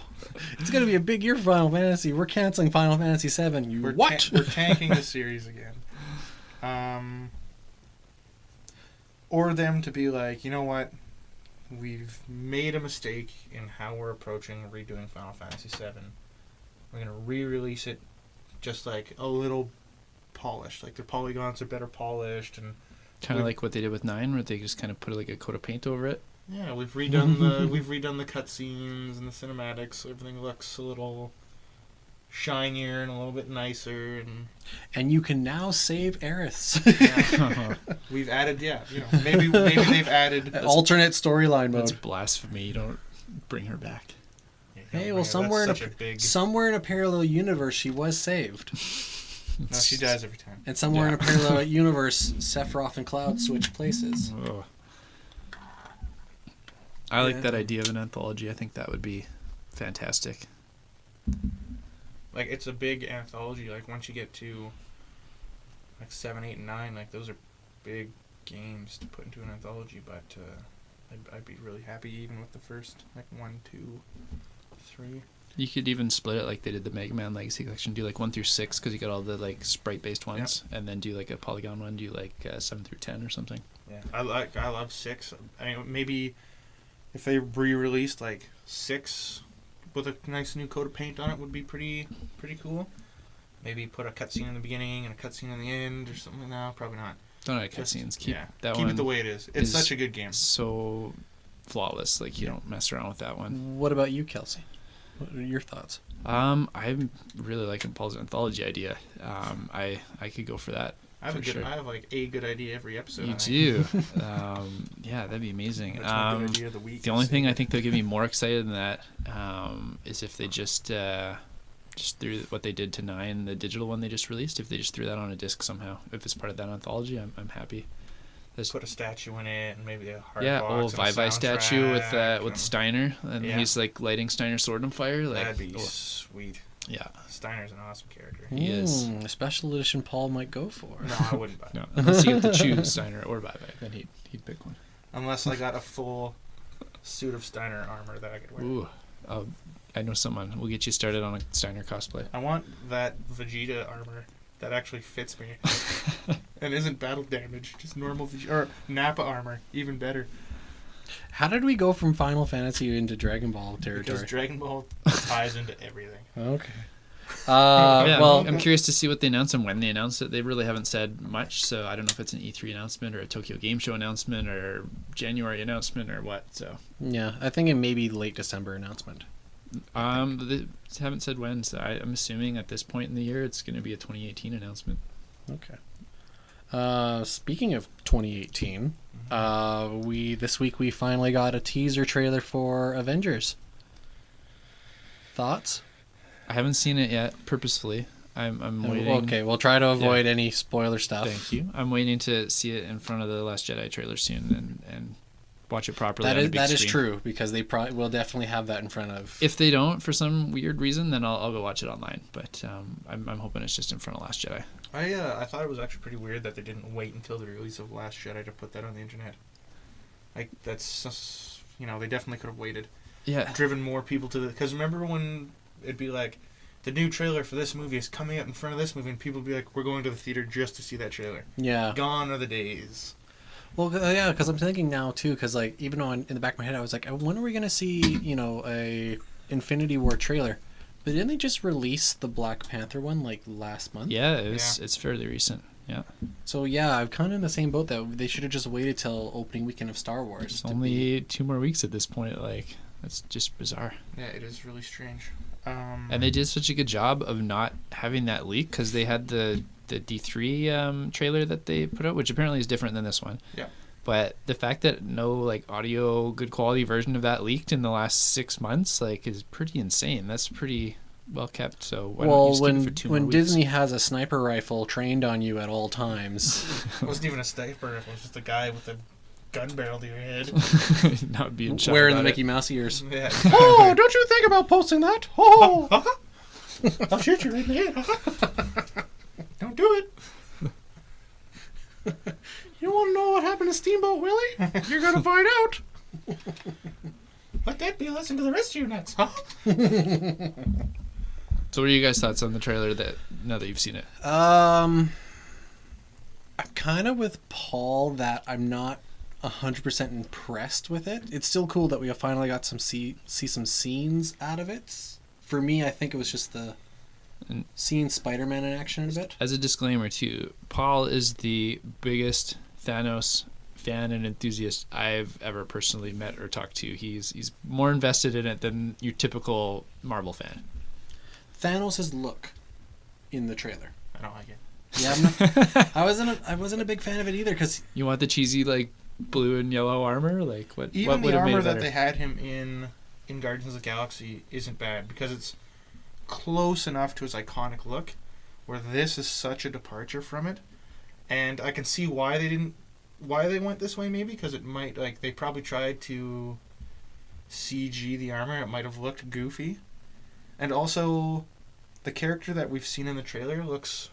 it's going to be a big year for Final Fantasy. We're canceling Final Fantasy 7. What? We're tanking the series again. Or them to be like, you know what? We've made a mistake in how we're approaching redoing Final Fantasy 7. We're going to re-release it just like a little polished. Like their polygons are better polished, and kind of like what they did with 9, where they just kind of put like a coat of paint over it. Yeah, we've redone the cutscenes and the cinematics, so everything looks a little shinier and a little bit nicer, and you can now save Aeriths. We've added, maybe they've added alternate storyline mode. That's blasphemy. You don't bring her back. Hey, well, somewhere in a parallel universe, she was saved. No, she dies every time. And somewhere in a parallel universe, Sephiroth and Cloud switch places. Oh. I like that idea of an anthology. I think that would be fantastic. Like, it's a big anthology. Like, once you get to like 7, 8, and 9, like those are big games to put into an anthology. But I'd be really happy even with the first like 1, 2, 3. You could even split it like they did the Mega Man Legacy Collection. Do like 1 through 6 because you got all the like sprite-based ones, and then do like a polygon one. Do like 7 through 10 or something. Yeah, I love 6. I mean, maybe if they re-released like 6 with a nice new coat of paint on it, would be pretty cool. Maybe put a cutscene in the beginning and a cutscene in the end or something. No, probably not. Don't add cutscenes. Keep it the way it is. It's such a good game. So flawless. Like you don't mess around with that one. What about you, Kelsy? What are your thoughts? I'm really liking Paul's anthology idea. I could go for that. I have like a good idea every episode. You do. Yeah, that'd be amazing. That's my good idea of the week. The only thing I think that'll get me more excited than that is if they just threw what they did to 9, the digital one they just released. If they just threw that on a disc somehow, if it's part of that anthology, I'm happy. Put a statue in it and maybe a hard old box Vivi statue with Steiner, and he's like lighting Steiner's sword on fire. Like, that'd be sweet. Yeah, Steiner's an awesome character. He is. A special edition Paul might go for. No, I wouldn't buy it. No, unless you have to choose Steiner or Vivi, then he'd pick one. Unless I got a full suit of Steiner armor that I could wear. Ooh, I know someone. We'll get you started on a Steiner cosplay. I want that Vegeta armor that actually fits me and isn't battle damage, just normal or Nappa armor, even better. How did we go from Final Fantasy into Dragon Ball territory? Because Dragon Ball ties into everything. Okay. Well, I'm curious to see what they announce and when they announce it. They really haven't said much, so I don't know if it's an E3 announcement or a Tokyo Game Show announcement or January announcement or what. So yeah, I think it may be late December announcement. They haven't said when, so I'm assuming at this point in the year it's going to be a 2018 announcement. Okay. Speaking of 2018, this week we finally got a teaser trailer for Avengers. Thoughts? I haven't seen it yet, purposefully. I'm waiting. Okay, we'll try to avoid any spoiler stuff. Thank you. I'm waiting to see it in front of the Last Jedi trailer soon and watch it properly on a big That is screen. true, because they probably will definitely have that in front of... If they don't, for some weird reason, then I'll go watch it online. But I'm hoping it's just in front of Last Jedi. I thought it was actually pretty weird that they didn't wait until the release of Last Jedi to put that on the internet. Like, that's just, they definitely could have waited. Yeah. Driven more people to the... Because remember when it'd be like, the new trailer for this movie is coming up in front of this movie, and people would be like, we're going to the theater just to see that trailer. Yeah. Gone are the days. Well, yeah, because I'm thinking now, too, because, like, even though in the back of my head, I was like, when are we going to see, a Infinity War trailer? But didn't they just release the Black Panther one, like, last month? Yeah, it's fairly recent. Yeah. So, yeah, I'm kind of in the same boat that they should have just waited till opening weekend of Star Wars. It's only 2 more weeks at this point. Like, that's just bizarre. Yeah, it is really strange. And they did such a good job of not having that leak, because they had the D3 trailer that they put out, which apparently is different than this one. Yeah. But the fact that no audio good quality version of that leaked in the last 6 months is pretty insane. That's pretty well kept. So why don't you just keep it for 2 more when weeks? Disney has a sniper rifle trained on you at all times, It wasn't even a sniper rifle. It was just a guy with a gun barrel to your head. Not being shy wearing the about Mickey it. Mouse ears. Yeah. Oh, don't you think about posting that? Oh, I'll shoot you right in the head. Don't do it. you want to know what happened to Steamboat Willie? You're gonna find out. Let that be a lesson to the rest of you nuts, huh? So what are you guys' thoughts on the trailer now that you've seen it? I'm kind of with Paul that I'm not 100% impressed with it. It's still cool that we have finally got see some scenes out of it. For me, I think it was just seeing Spider-Man in action a bit. As a disclaimer too, Paul is the biggest Thanos fan and enthusiast I've ever personally met or talked to. He's more invested in it than your typical Marvel fan. Thanos' look in the trailer. I don't like it. Yeah, I wasn't a big fan of it either, because You want the cheesy blue and yellow armor? What Even would the have made armor it that better? they had him in Guardians of the Galaxy isn't bad, because it's close enough to his iconic look, where this is such a departure from it. And I can see why they went this way, maybe, because it might, they probably tried to CG the armor. It might have looked goofy. And also, the character that we've seen in the trailer looks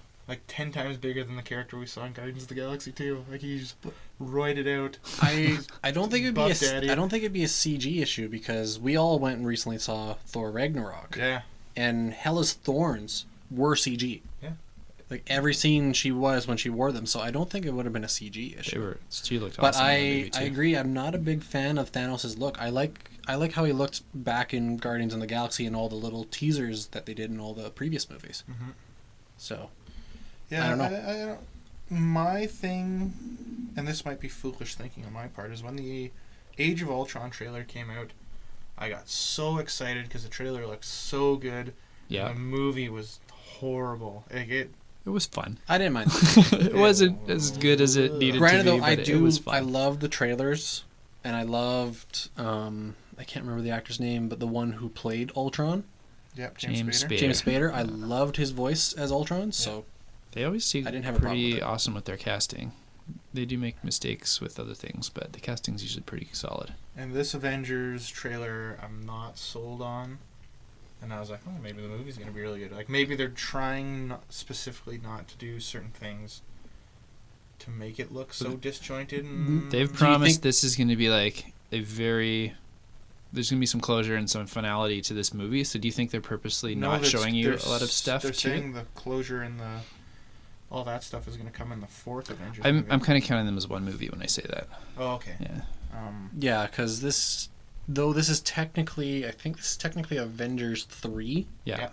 10 times bigger than the character we saw in Guardians of the Galaxy 2. He's roided out. I don't think it'd be Buff Daddy. I don't think it'd be a CG issue, because we all went and recently saw Thor Ragnarok. Yeah. And Hela's thorns were CG. Yeah. Every scene she was when she wore them, so I don't think it would have been a CG issue. She looked But awesome in the movie, I too. agree. I'm not a big fan of Thanos' look. I like how he looked back in Guardians of the Galaxy and all the little teasers that they did in all the previous movies. Mm-hmm. So, Yeah, I don't know. I don't, my thing, and this might be foolish thinking on my part, is when the Age of Ultron trailer came out, I got so excited because the trailer looked so good. Yeah. And the movie was horrible. It was fun. I didn't mind. It wasn't as good as it needed Granted, to be, though, but it was fun. I loved the trailers, and I loved, I can't remember the actor's name, but the one who played Ultron, Yep, James Spader. James Spader. I loved his voice as Ultron, so They always seem I didn't have a problem pretty with it. awesome with their casting. They do make mistakes with other things, but the casting's usually pretty solid. And this Avengers trailer, I'm not sold on. And I was like, oh, maybe the movie's going to be really good. Maybe they're trying specifically not to do certain things to make it look so disjointed. And They've you promised think- this is going to be there's going to be some closure and some finality to this movie. So do you think they're purposely No, not that's- showing you they're a lot of stuff? They're too? saying the closure and all that stuff is going to come in the fourth Avengers I'm movie. kind of counting them as one movie when I say that. Oh, okay. Yeah. yeah, because this is technically, I think this is technically Avengers 3, Yeah. Yeah.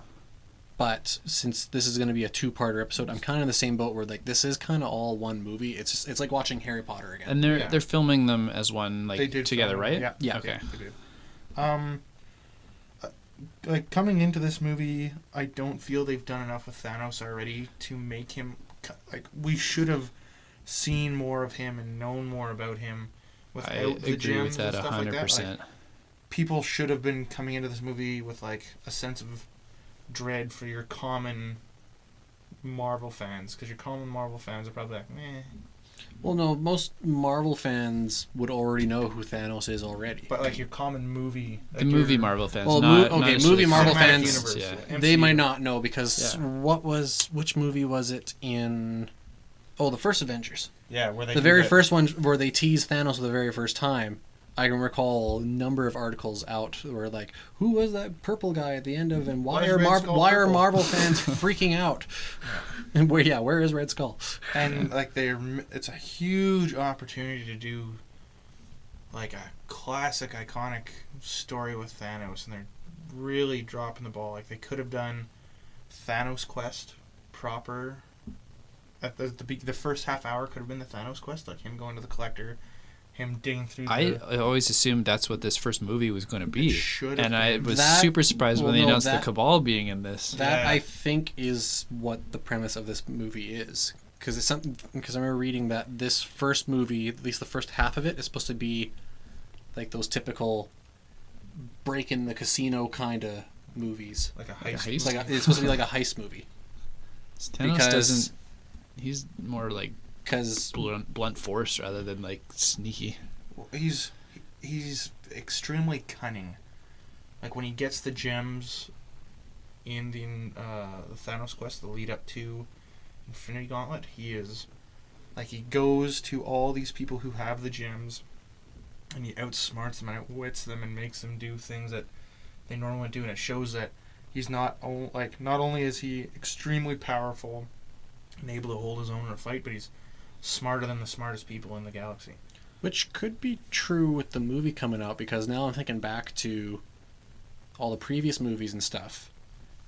but since this is going to be a two-parter episode, I'm kind of in the same boat where this is kind of all one movie. It's like watching Harry Potter again. And Yeah. they're filming them as one They did together, film right? it. Yeah. Okay. They did. Coming into this movie, I don't feel they've done enough with Thanos already to make him we should have seen more of him and known more about him without I the agree gems with that and stuff 100%. like that. Like, people should have been coming into this movie with like a sense of dread for your common Marvel fans, because your common Marvel fans are probably like, meh. Well, no, most Marvel fans would already know who Thanos is already. But like your common movie, like The movie Marvel fans. Well, not okay, necessarily movie Marvel cinematic fans, universe, Yeah. They MCU. might not know because Yeah. which movie was it in? Oh, the first Avengers. Yeah, where they The do very that- first one where they tease Thanos for the very first time. I can recall a number of articles out where like, who was that purple guy at the end of, and Why is Red Skull why are purple? Marvel fans freaking out? And where is Red Skull? And like it's a huge opportunity to do like a classic, iconic story with Thanos, and they're really dropping the ball. Like they could have done Thanos Quest proper. At the first half hour could have been the Thanos Quest, like him going to the Collector, him digging through. I always assumed that's what this first movie was going to be. should have And I been. was That- super surprised when well, they no, announced that- the Cabal being in this. That Yeah. I think is what the premise of this movie is, because it's something. Because I remember reading that this first movie, at least the first half of it, is supposed to be like those typical break in the casino kind of movies. like a Like a heist. heist? It's like it's supposed to be like a heist movie Thanos because- doesn't. He's more like because blunt force rather than like sneaky. He's extremely cunning. Like when he gets the gems in the Thanos Quest, the lead up to Infinity Gauntlet, he is like he goes to all these people who have the gems, and he outsmarts them and outwits them and makes them do things that they normally do, and it shows that he's not only is he extremely powerful and able to hold his own in a fight, but he's smarter than the smartest people in the galaxy. which could be true with the movie coming out, because now I'm thinking back to all the previous movies and stuff.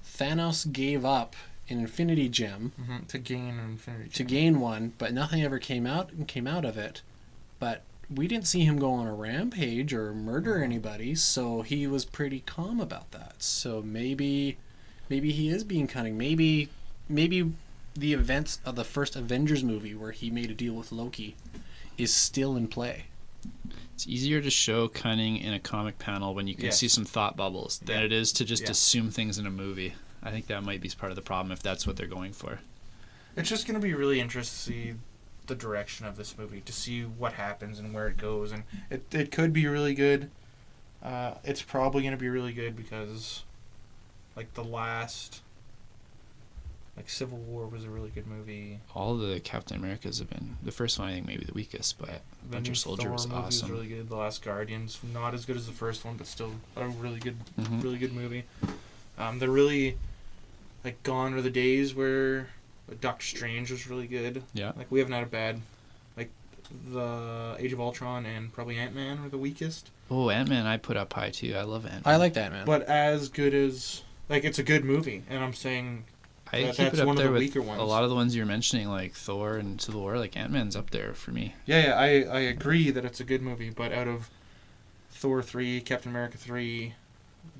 Thanos gave up an Infinity Gem To gain an Infinity to Gem. gain one, but nothing ever came out of it. But we didn't see him go on a rampage or murder anybody, so he was pretty calm about that. So maybe he is being cunning. Maybe the events of the first Avengers movie where he made a deal with Loki is still in play. It's easier to show cunning in a comic panel when you can Yes. see some thought bubbles than Yeah. it is to just Yeah. assume things in a movie. I think that might be part of the problem if that's what they're going for. It's just going to be really interesting to see the direction of this movie, to see what happens and where it goes, and it could be really good. It's probably going to be really good because, like the last, like Civil War was a really good movie. All the Captain Americas have been the first one. I think maybe the weakest, but The Winter new Soldier Thor was movie awesome. really good. The Last Guardians, not as good as the first one, but still a really good, Mhm. really good movie. They're really like gone are the days where Doctor Strange was really good. Yeah. Like we haven't had a bad, like the Age of Ultron and probably Ant-Man are the weakest. Oh, Ant-Man I put up high too. I love Ant-Man. I like that, man. But as good as like it's a good movie, and I'm saying I that's keep it up one of there the with weaker ones. a lot of the ones you're mentioning, like Thor and Civil War. Like Ant-Man's up there for me. yeah, I agree that it's a good movie, but out of Thor 3, Captain America 3,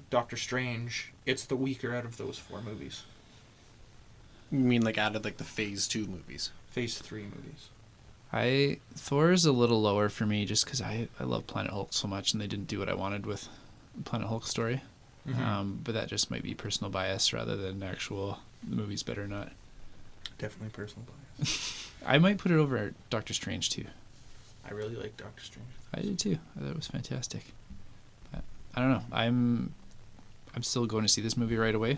Doctor Strange, it's the weaker out of those four movies. You mean like out of like the Phase 2 movies? Phase 3 movies. Thor is a little lower for me just because I love Planet Hulk so much, and they didn't do what I wanted with the Planet Hulk story. But that just might be personal bias rather than actual the movie's better or not. Definitely personal bias. I might put it over Doctor Strange too. I really like Doctor Strange. I did too. I thought it was fantastic. But I don't know. I'm still going to see this movie right away.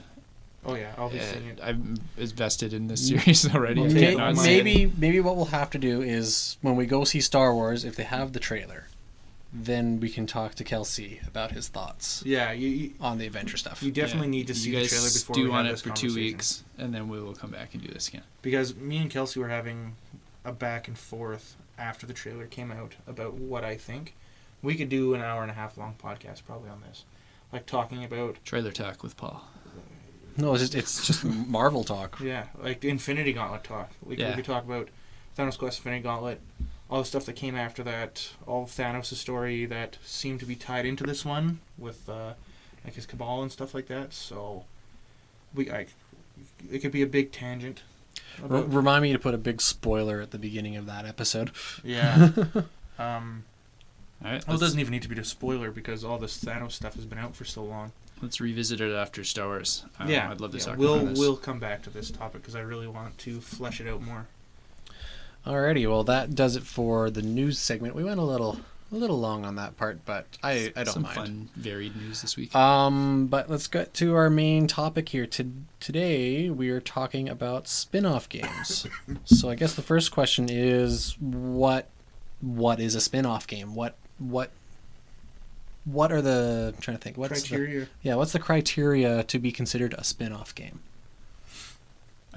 Oh yeah, I'll be seeing it. I'm invested in this series already. Well, I may- can't not see it. Maybe what we'll have to do is when we go see Star Wars, if they have the trailer, then we can talk to Kelsey about his thoughts Yeah, you on the adventure stuff. definitely need to see you the guys trailer before stew we have on it this for 2 conversation. weeks, and then we will come back and do this again. Because me and Kelsey were having a back and forth after the trailer came out about what I think. We could do an hour and a half long podcast probably on this, like talking about Trailer talk with Paul. No, it's just Marvel talk. like the Infinity Gauntlet talk. We Yeah. could talk about Thanos Quest, Infinity Gauntlet, all the stuff that came after that, all of Thanos' story that seemed to be tied into this one with like his Cabal and stuff like that. So it could be a big tangent. Remind me to put a big spoiler at the beginning of that episode. Yeah. All right, Well, it doesn't even need to be a spoiler because all this Thanos stuff has been out for so long. let's revisit it after Star Wars. Yeah, I'd love to talk we'll about this. we'll come back to this topic because I really want to flesh it out more. Alrighty, well that does it for the news segment. We went a little long on that part, but I don't Some mind. fun, varied news this week. But let's get to our main topic here. Today we are talking about spin-off games. So I guess the first question is what is a spin-off game? What are the I'm trying to think what's Criteria. what's the criteria to be considered a spin-off game?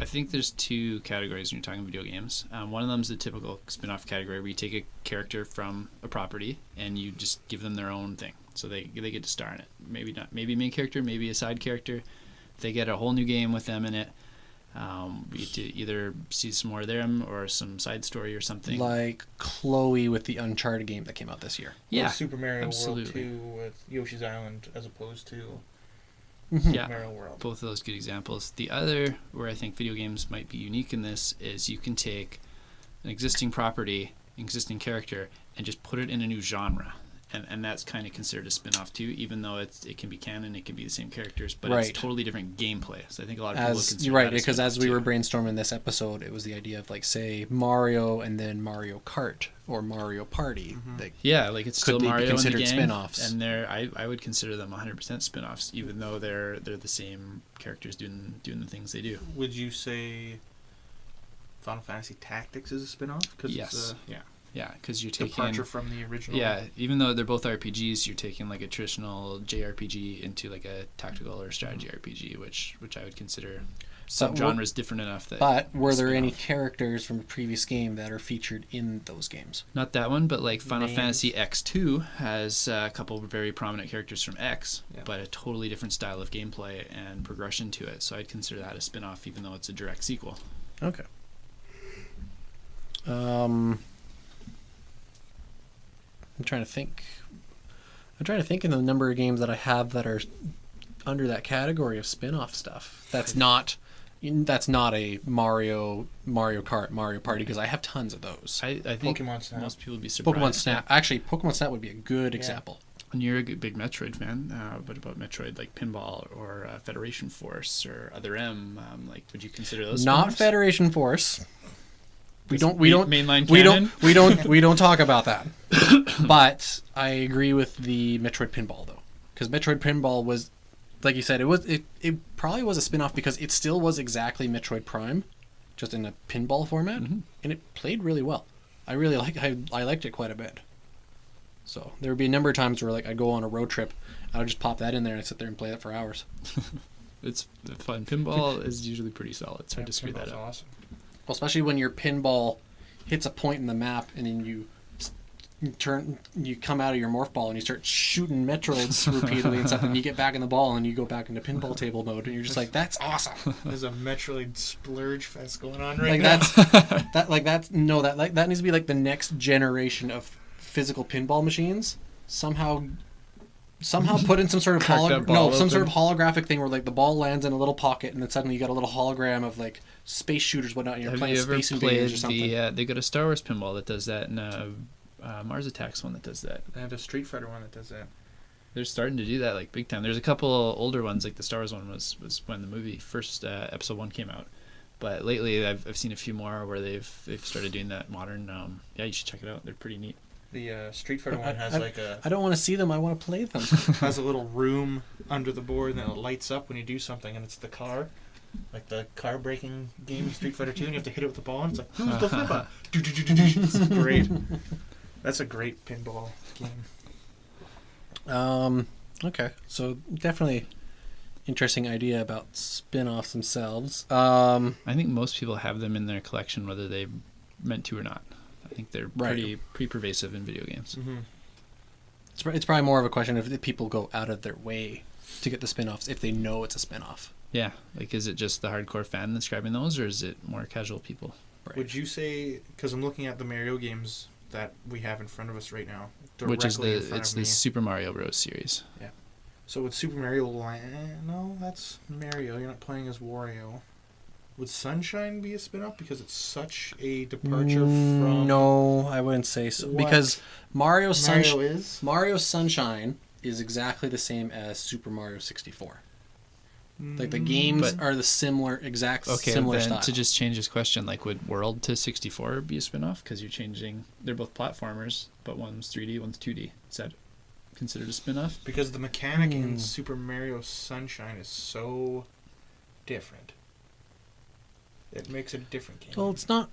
I think there's two categories when you're talking video games. One of them is the typical spin-off category where you take a character from a property and you just give them their own thing. So they get to star in it. Maybe not. Maybe a main character, maybe a side character. They get a whole new game with them in it. We get to either see some more of them or some side story or something. Like Chloe with the Uncharted game that came out this year. Yeah, Or Super Mario absolutely. World 2 with Yoshi's Island as opposed to Yeah. Mario World. Both of those good examples. The other, where I think video games might be unique in this, is you can take an existing property, existing character, and just put it in a new genre. And that's kind of considered a spin-off too, even though it can be canon, it can be the same characters, but Right. it's totally different gameplay. So I think a lot of people would As consider you're right, that a because as spin-off we were too. brainstorming this episode, it was the idea of like say Mario and then Mario Kart or Mario Party. Like, Yeah, like it's could still they be Mario and the considered gang, spin-offs? and I would consider them 100% spin-offs, even though they're the same characters doing the things they do. Would you say Final Fantasy Tactics is a spin-off? Cause Yes, it's yeah, because you're a taking departure from the original. Yeah, even though they're both RPGs, you're taking like a traditional JRPG into like a tactical or strategy RPG, which I would consider subgenres different enough that. but were there any spin-off. characters from a previous game that are featured in those games? Not that one, but like Final Names. Fantasy X2 has a couple of very prominent characters from X, Yeah. but a totally different style of gameplay and progression to it. So I'd consider that a spin-off, even though it's a direct sequel. Okay. I'm trying to think in the number of games that I have that are under that category of spin-off stuff. That's not a Mario Kart, Mario Party, because I have tons of those. I think Pokemon Snap. most people would be surprised. Pokemon Snap. Actually, Pokemon Snap would be a good example. And you're a big Metroid fan. What about Metroid, like Pinball or Federation Force or Other M? Like, would you consider those? Not spin-offs? Federation Force. We don't mainline canon? we don't talk about that. But I agree with the Metroid Pinball though, because Metroid Pinball was, like you said, it probably was a spin-off because it still was exactly Metroid Prime, just in a pinball format, and it played really well. I liked it quite a bit. So there would be a number of times where like I'd go on a road trip, I would just pop that in there and I'd sit there and play it for hours. It's fun. Pinball is usually pretty solid. It's hard to screw that Pinball's up. awesome. Well, especially when your pinball hits a point in the map and then you come out of your morph ball and you start shooting Metroids repeatedly and stuff, and you get back in the ball and you go back into pinball table mode and you're just like, that's awesome. There's a Metroid splurge fest going on right Like now. that needs to be like the next generation of physical pinball machines. Somehow put in some sort of Crack that ball some sort open. of holographic thing where like the ball lands in a little pocket and then suddenly you got a little hologram of like space shooters, whatnot. And you're Have playing you ever Space Invaders or played something. they got a Star Wars pinball that does that, and Mars Attacks one that does that. They have a Street Fighter one that does that. They're starting to do that like big time. There's a couple older ones, like the Star Wars one was when the movie first episode 1 came out. But lately I've seen a few more where they've started doing that modern. Yeah, you should check it out. They're pretty neat. The Street Fighter one has I don't want to see them. I want to play them. has a little room under the board, and then it lights up when you do something, and it's the car, like the car breaking game in Street Fighter 2, and you have to hit it with the ball, and it's like, who's the flipper? It's great. That's a great pinball game. Okay, so definitely interesting idea about spin-offs themselves. I I think most people have them in their collection, whether they meant to or not. I think they're pretty pervasive in video games. Mm-hmm. It's probably more of a question of if people go out of their way to get the spin-offs if they know it's a spin-off. Yeah, like is it just the hardcore fan that's grabbing those, or is it more casual people? Right. Would you say, because I'm looking at the Mario games that we have in front of us right now, Which is directly in front it's of the me. Super Mario Bros. Series. So with Super Mario Land, no, that's Mario. You're not playing as Wario. Would Sunshine be a spin-off because it's such a departure from No, I wouldn't say so. what Because Mario is? Sunshine is exactly the same as Super Mario 64. Like the Mm, games But- are the similar Okay, similar then style. to just change his question, like, would World to 64 be a spin-off? Because you're changing... They're both platformers, but one's 3D, one's 2D. Is that considered a spin-off? because the mechanic in Super Mario Sunshine is so different. It makes it a different game. Well, it's not.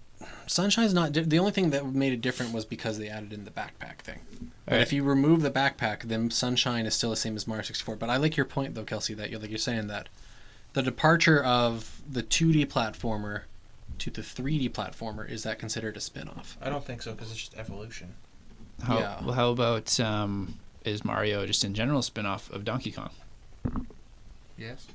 Sunshine's not. The only thing that made it different was because they added in the backpack thing. But Right. if you remove the backpack, then Sunshine is still the same as Mario 64. But I like your point, though, Kelsey, that you're saying that the departure of the 2D platformer to the 3D platformer, is that considered a spin-off? I don't think so because it's just evolution. Yeah. Well, how about is Mario just in general a spin-off of Donkey Kong? Yes,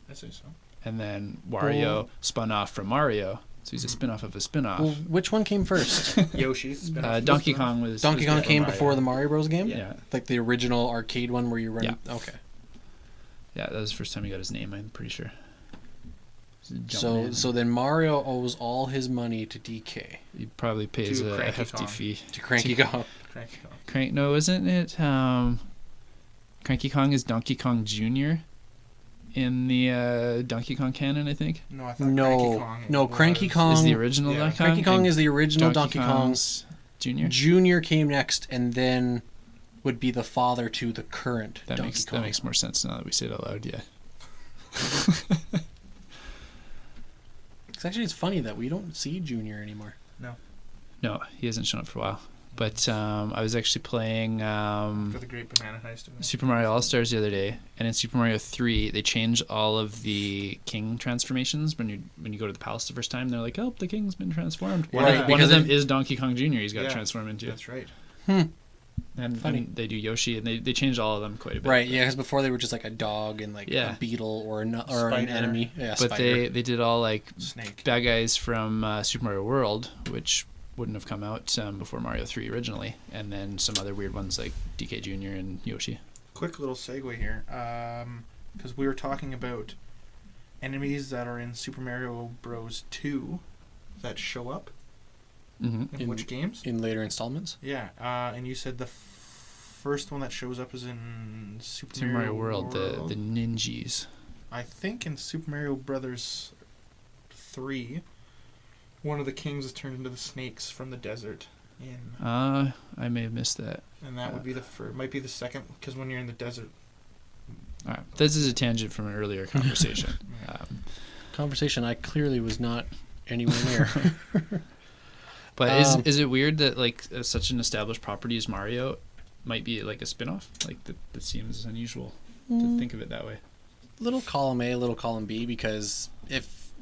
I say so. And then Wario spun off from Mario, so he's a spin-off of a spin-off. Well, which one came first? Yoshi's spin-off. Donkey Kong was... Donkey was Kong before came Mario. before the Mario Bros. Game? Yeah. Like the original arcade one where you run... Yeah. Okay. Yeah, that was the first time he got his name, I'm pretty sure. So then Mario owes all his money to DK. He probably pays To a Cranky hefty Kong. fee. To Cranky Kong. Cranky Kong. No, isn't it? Cranky Kong is Donkey Kong Jr. in the Donkey Kong canon, I think. No, I thought Cranky Kong. No, Cranky Kong... Is the original yeah. Donkey Kong? Cranky Kong and is the original Donkey Kong. Kong's Jr. Junior came next, and then would be the father to the current That Donkey makes Kong. that makes more sense now that we say it out loud. Yeah. It's funny that we don't see Junior anymore. No, he hasn't shown up for a while. But I was actually playing For the Great Banana Heist. Super Mario All Stars the other day, and in Super Mario 3, they changed all of the king transformations. When you go to the palace the first time, they're like, "Oh, the king's been transformed." One Right, of because them is Donkey Kong Jr. He's got to Yeah, transform into. That's right. Funny. And they do Yoshi, and they changed all of them quite a bit. Right, yeah, because before they were just like a dog and like Yeah. a beetle or an Spider. enemy. Yeah, But spider. they did all like Snake. bad guys from Super Mario World, which wouldn't have come out before Mario 3 originally, and then some other weird ones like DK Jr. and Yoshi. Quick little segue here. Because we were talking about enemies that are in Super Mario Bros. 2 that show up. Mm-hmm. In which games? in later installments. Yeah. And you said the first one that shows up is in Super Mario World, the ninjas. I think in Super Mario Brothers 3, one of the kings is turned into the snakes from the desert. I may have missed that. And that would be the first. Might be the second, because when you're in the desert. All right. This is a tangent from an earlier conversation. Conversation I clearly was not anywhere near. But Um, is it weird that like such an established property as Mario might be like a spin-off? Like that seems unusual to think of it that way. Little column A, little column B, because if,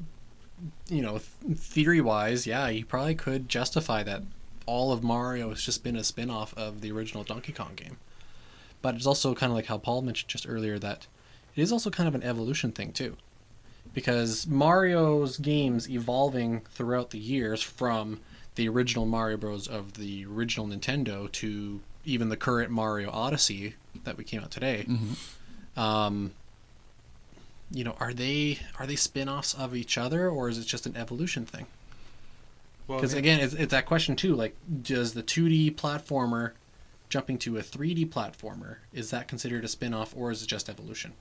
theory-wise, yeah, you probably could justify that all of Mario has just been a spin-off of the original Donkey Kong game. But it's also kind of like how Paul mentioned just earlier that it is also kind of an evolution thing, too. Because Mario's games evolving throughout the years from the original Mario Bros. Of the original Nintendo to even the current Mario Odyssey that we came out today, Mm-hmm. are they spin-offs of each other, or is it just an evolution thing? Well, Because again, it's that question too. Like, does the 2D platformer jumping to a 3D platformer, is that considered a spin-off, or is it just evolution?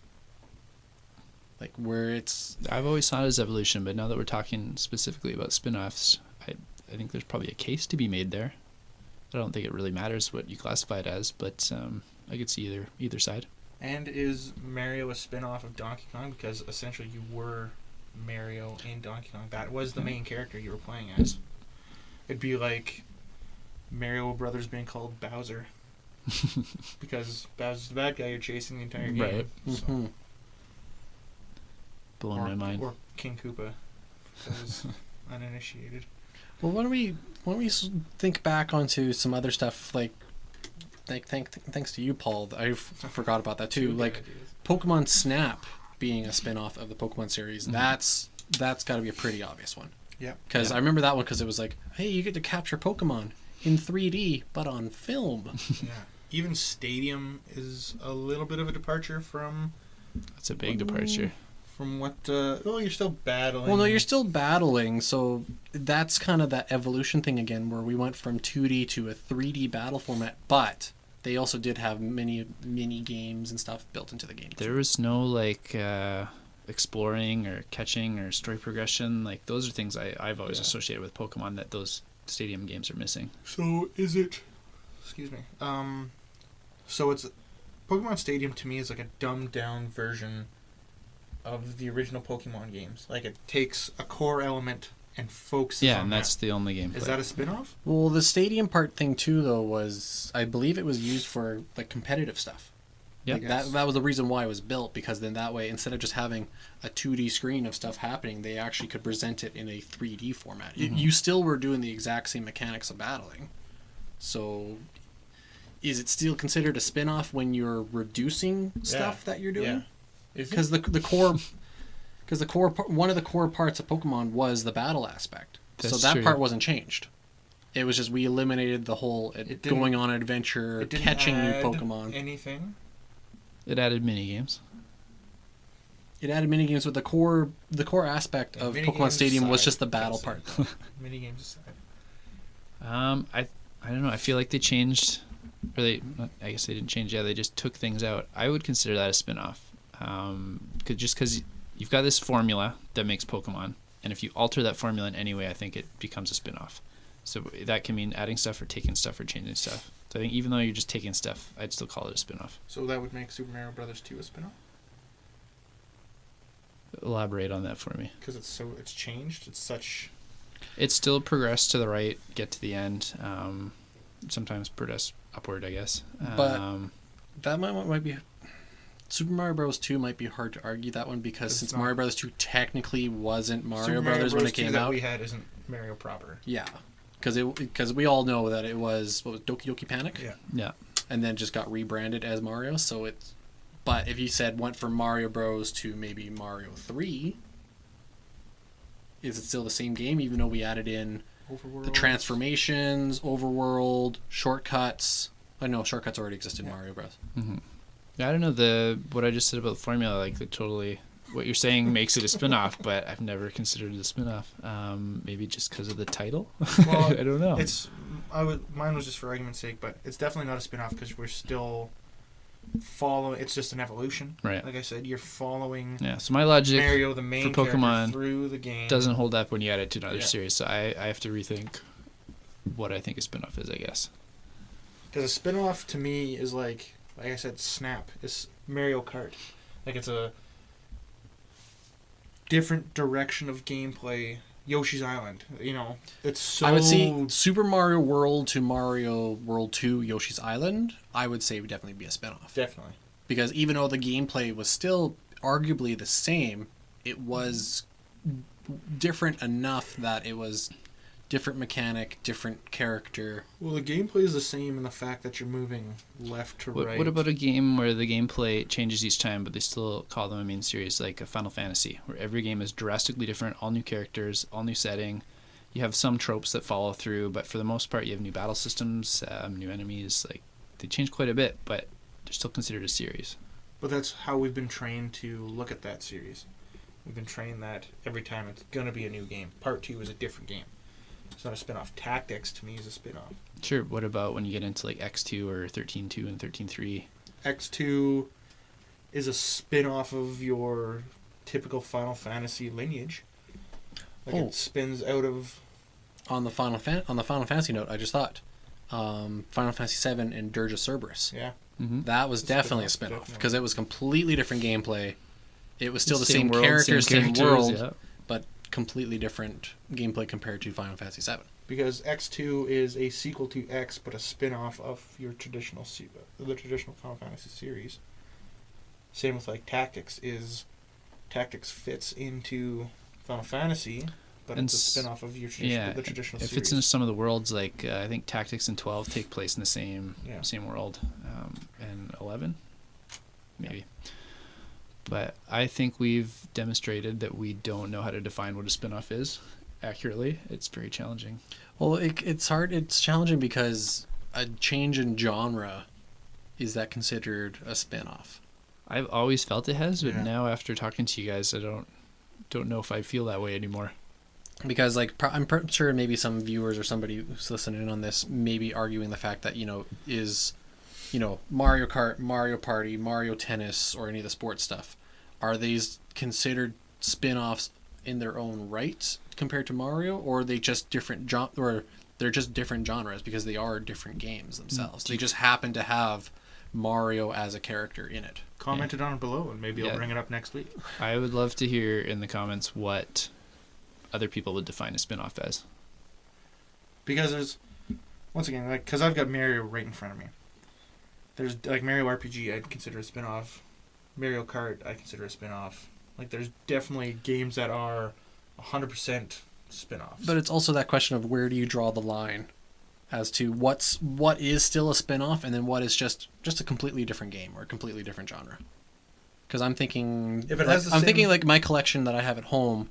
Like where it's I've always thought it as evolution, but now that we're talking specifically about spin-offs, I think there's probably a case to be made there. I don't think it really matters what you classify it as, but I could see either side. And is Mario a spin-off of Donkey Kong? Because essentially you were Mario in Donkey Kong. That was the main character you were playing as. It'd be like Mario Brothers being called Bowser. Because Bowser's the bad guy you're chasing the entire game. Right. So. Mhm. Blowing my mind. Or King Koopa. Because uninitiated. Well, why don't we think back onto some other stuff like thanks to you, Paul. I forgot about that too. Two Like good ideas. Pokemon Snap being a spin-off of the Pokemon series. Mhm. That's got to be a pretty obvious one. Yeah. Because Yeah. I remember that one because it was like, hey, you get to capture Pokemon in 3D but on film. Yeah. Even Stadium is a little bit of a departure from That's a big departure. From what? You're still battling. Well, no, you're still battling, so that's kind of that evolution thing again, where we went from 2D to a 3D battle format, but they also did have many mini games and stuff built into the game. There was no like exploring or catching or story progression. Like those are things I've always associated with Pokemon that those stadium games are missing. So is it? Excuse me. So it's Pokemon Stadium to me is like a dumbed down version of the original Pokemon games. Like it takes a core element and focuses on and that's the only gameplay. Is that a spin-off? Well, the stadium part thing too, though, was I believe it was used for like competitive stuff. Yeah, like, that was the reason why it was built, because then that way, instead of just having a 2D screen of stuff happening, they actually could present it in a 3D format. Mm-hmm. You still were doing the exact same mechanics of battling. So, is it still considered a spin-off when you're reducing stuff that you're doing? Because the core, one of the core parts of Pokemon was the battle aspect. That's so that true. part wasn't changed. It was just we eliminated the whole going on an adventure, catching new Pokemon. Anything? It added mini games. It added minigames, but the core aspect of Pokemon Stadium was just the battle part. Minigames aside. I don't know. I feel like they changed, or I guess they didn't change. Yeah, they just took things out. I would consider that a spin-off. Because you've got this formula that makes Pokemon, and if you alter that formula in any way, I think it becomes a spin-off. So that can mean adding stuff or taking stuff or changing stuff. So I think even though you're just taking stuff, I'd still call it a spin-off. So that would make Super Mario Brothers 2 a spin-off? Elaborate on that for me. Because it's changed. It's still progressed to the right, get to the end. Sometimes progress upward, I guess. But that might be Super Mario Bros. 2 might be hard to argue that one, because since Mario Bros. 2 technically wasn't Mario Brothers when it came out. That we had isn't Mario proper. Yeah, because we all know that it was Doki Doki Panic. Yeah. And then just got rebranded as Mario. So it's, but if you went from Mario Bros. To maybe Mario 3, is it still the same game even though we added in the transformations, overworld, shortcuts? I know shortcuts already existed in Mario Bros. Mm-hmm. I don't know what I just said about the formula. Like what you're saying makes it a spin-off, but I've never considered it a spin-off. Maybe just because of the title. Well, I don't know. Mine was just for argument's sake, but it's definitely not a spin-off because we're still following. It's just an evolution. Right. Like I said, you're following. Yeah. So my logic Mario, the main for Pokemon, character, through the game doesn't hold up when you add it to another series. So I have to rethink what I think a spin-off is, I guess. Because a spin-off to me is like I said, Snap. It's Mario Kart. Like it's a different direction of gameplay. Yoshi's Island. It's so. I would see Super Mario World to Mario World 2 Yoshi's Island. I would say would definitely be a spinoff. Definitely. Because even though the gameplay was still arguably the same, it was different enough that it was different mechanic, different character. Well, the gameplay is the same in the fact that you're moving left to right. What about a game where the gameplay changes each time, but they still call them a main series, like a Final Fantasy, where every game is drastically different, all new characters, all new setting. You have some tropes that follow through, but for the most part, you have new battle systems, new enemies. Like they change quite a bit, but they're still considered a series. But that's how we've been trained to look at that series. We've been trained that every time it's gonna be a new game. Part 2 is a different game. It's not a spin-off. Tactics, to me, is a spin-off. Sure. What about when you get into like X2 or 13.2 and 13.3? X2 is a spin-off of your typical Final Fantasy lineage. It spins out of... On the Final Fantasy note, I just thought Final Fantasy 7 and Dirge of Cerberus. Yeah. Mm-hmm. That was definitely a spin-off because it was completely different gameplay. It was still the same world, characters, same world, yeah. but completely different gameplay compared to Final Fantasy 7. Because X2 is a sequel to X, but a spin-off of your traditional Final Fantasy series. Same with like Tactics fits into Final Fantasy, but it's a spin-off of your the traditional series. It fits into some of the worlds. Like I think Tactics and 12 take place in the same world, and 11, maybe. Yeah. But I think we've demonstrated that we don't know how to define what a spin-off is accurately. It's very challenging. Well, it's hard. It's challenging because a change in genre, is that considered a spin-off? I've always felt it has, but Yeah. now after talking to you guys, I don't know if I feel that way anymore. Because like I'm sure maybe some viewers or somebody who's listening in on this may be arguing the fact that is Mario Kart, Mario Party, Mario Tennis, or any of the sports stuff, are these considered spin-offs in their own right compared to Mario, or are they just different or they're just different genres because they are different games themselves? They just happen to have Mario as a character in it. Comment it on it below, and maybe I'll Yeah. bring it up next week. I would love to hear in the comments what other people would define a spin-off as. Because there's, once again, like, because I've got Mario right in front of me. There's, like, Mario RPG, I'd consider a spin-off. Mario Kart, I consider a spin-off. Like, there's definitely games that are 100% spin-offs. But it's also that question of where do you draw the line as to what is still a spin-off and then what is just a completely different game or a completely different genre. Because I'm thinking, If it has the I'm same- thinking like my collection that I have at home.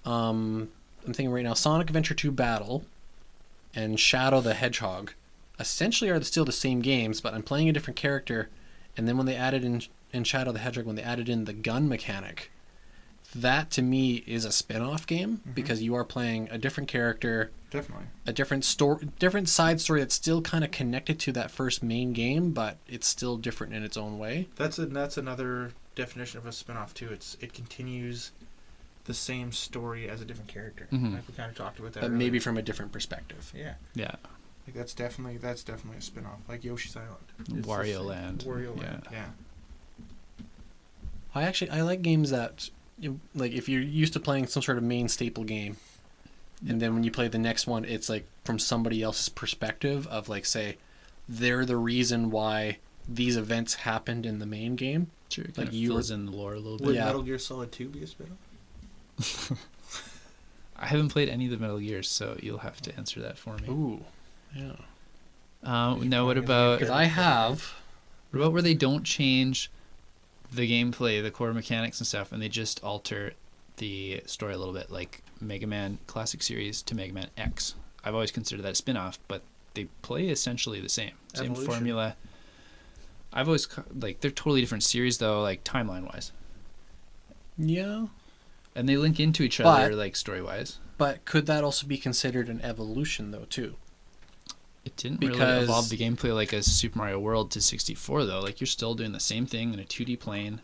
I'm thinking right now, Sonic Adventure 2 Battle and Shadow the Hedgehog essentially are still the same games, but I'm playing a different character. And then when they added in Shadow the Hedgehog, when they added in the gun mechanic, that to me is a spin-off game because you are playing a different character, Definitely. a different side story that's still kind of connected to that first main game, but it's still different in its own way. That's another definition of a spin-off, too. It continues the same story as a different character. Mhm. Like we kind of talked about that But earlier. maybe from a different perspective. Yeah. Yeah. Like that's definitely a spin-off. Like Yoshi's Island. It's the Wario same- Land. Wario Yeah. Land. Yeah. I like games that, like, if you're used to playing some sort of main staple game, and then when you play the next one, it's like from somebody else's perspective of, like, say, they're the reason why these events happened in the main game. Sure, it Like kind of you fills in the lore a little Would bit. Yeah. Metal Gear Solid 2 be a spin-off? I haven't played any of the Metal Gears, so you'll have to answer that for me. Ooh, yeah. Now, what about Because I have. where they don't change the gameplay, the core mechanics and stuff, and they just alter the story a little bit, like Mega Man Classic Series to Mega Man X. I've always considered that a spin-off, but they play essentially the same Evolution. formula. I've always like they're totally different series though, like timeline-wise, Yeah. and they link into each But- other like story-wise. But could that also be considered an evolution, though, too? It didn't really Because- evolve the gameplay like a Super Mario World to 64 though. Like you're still doing the same thing in a 2D plane.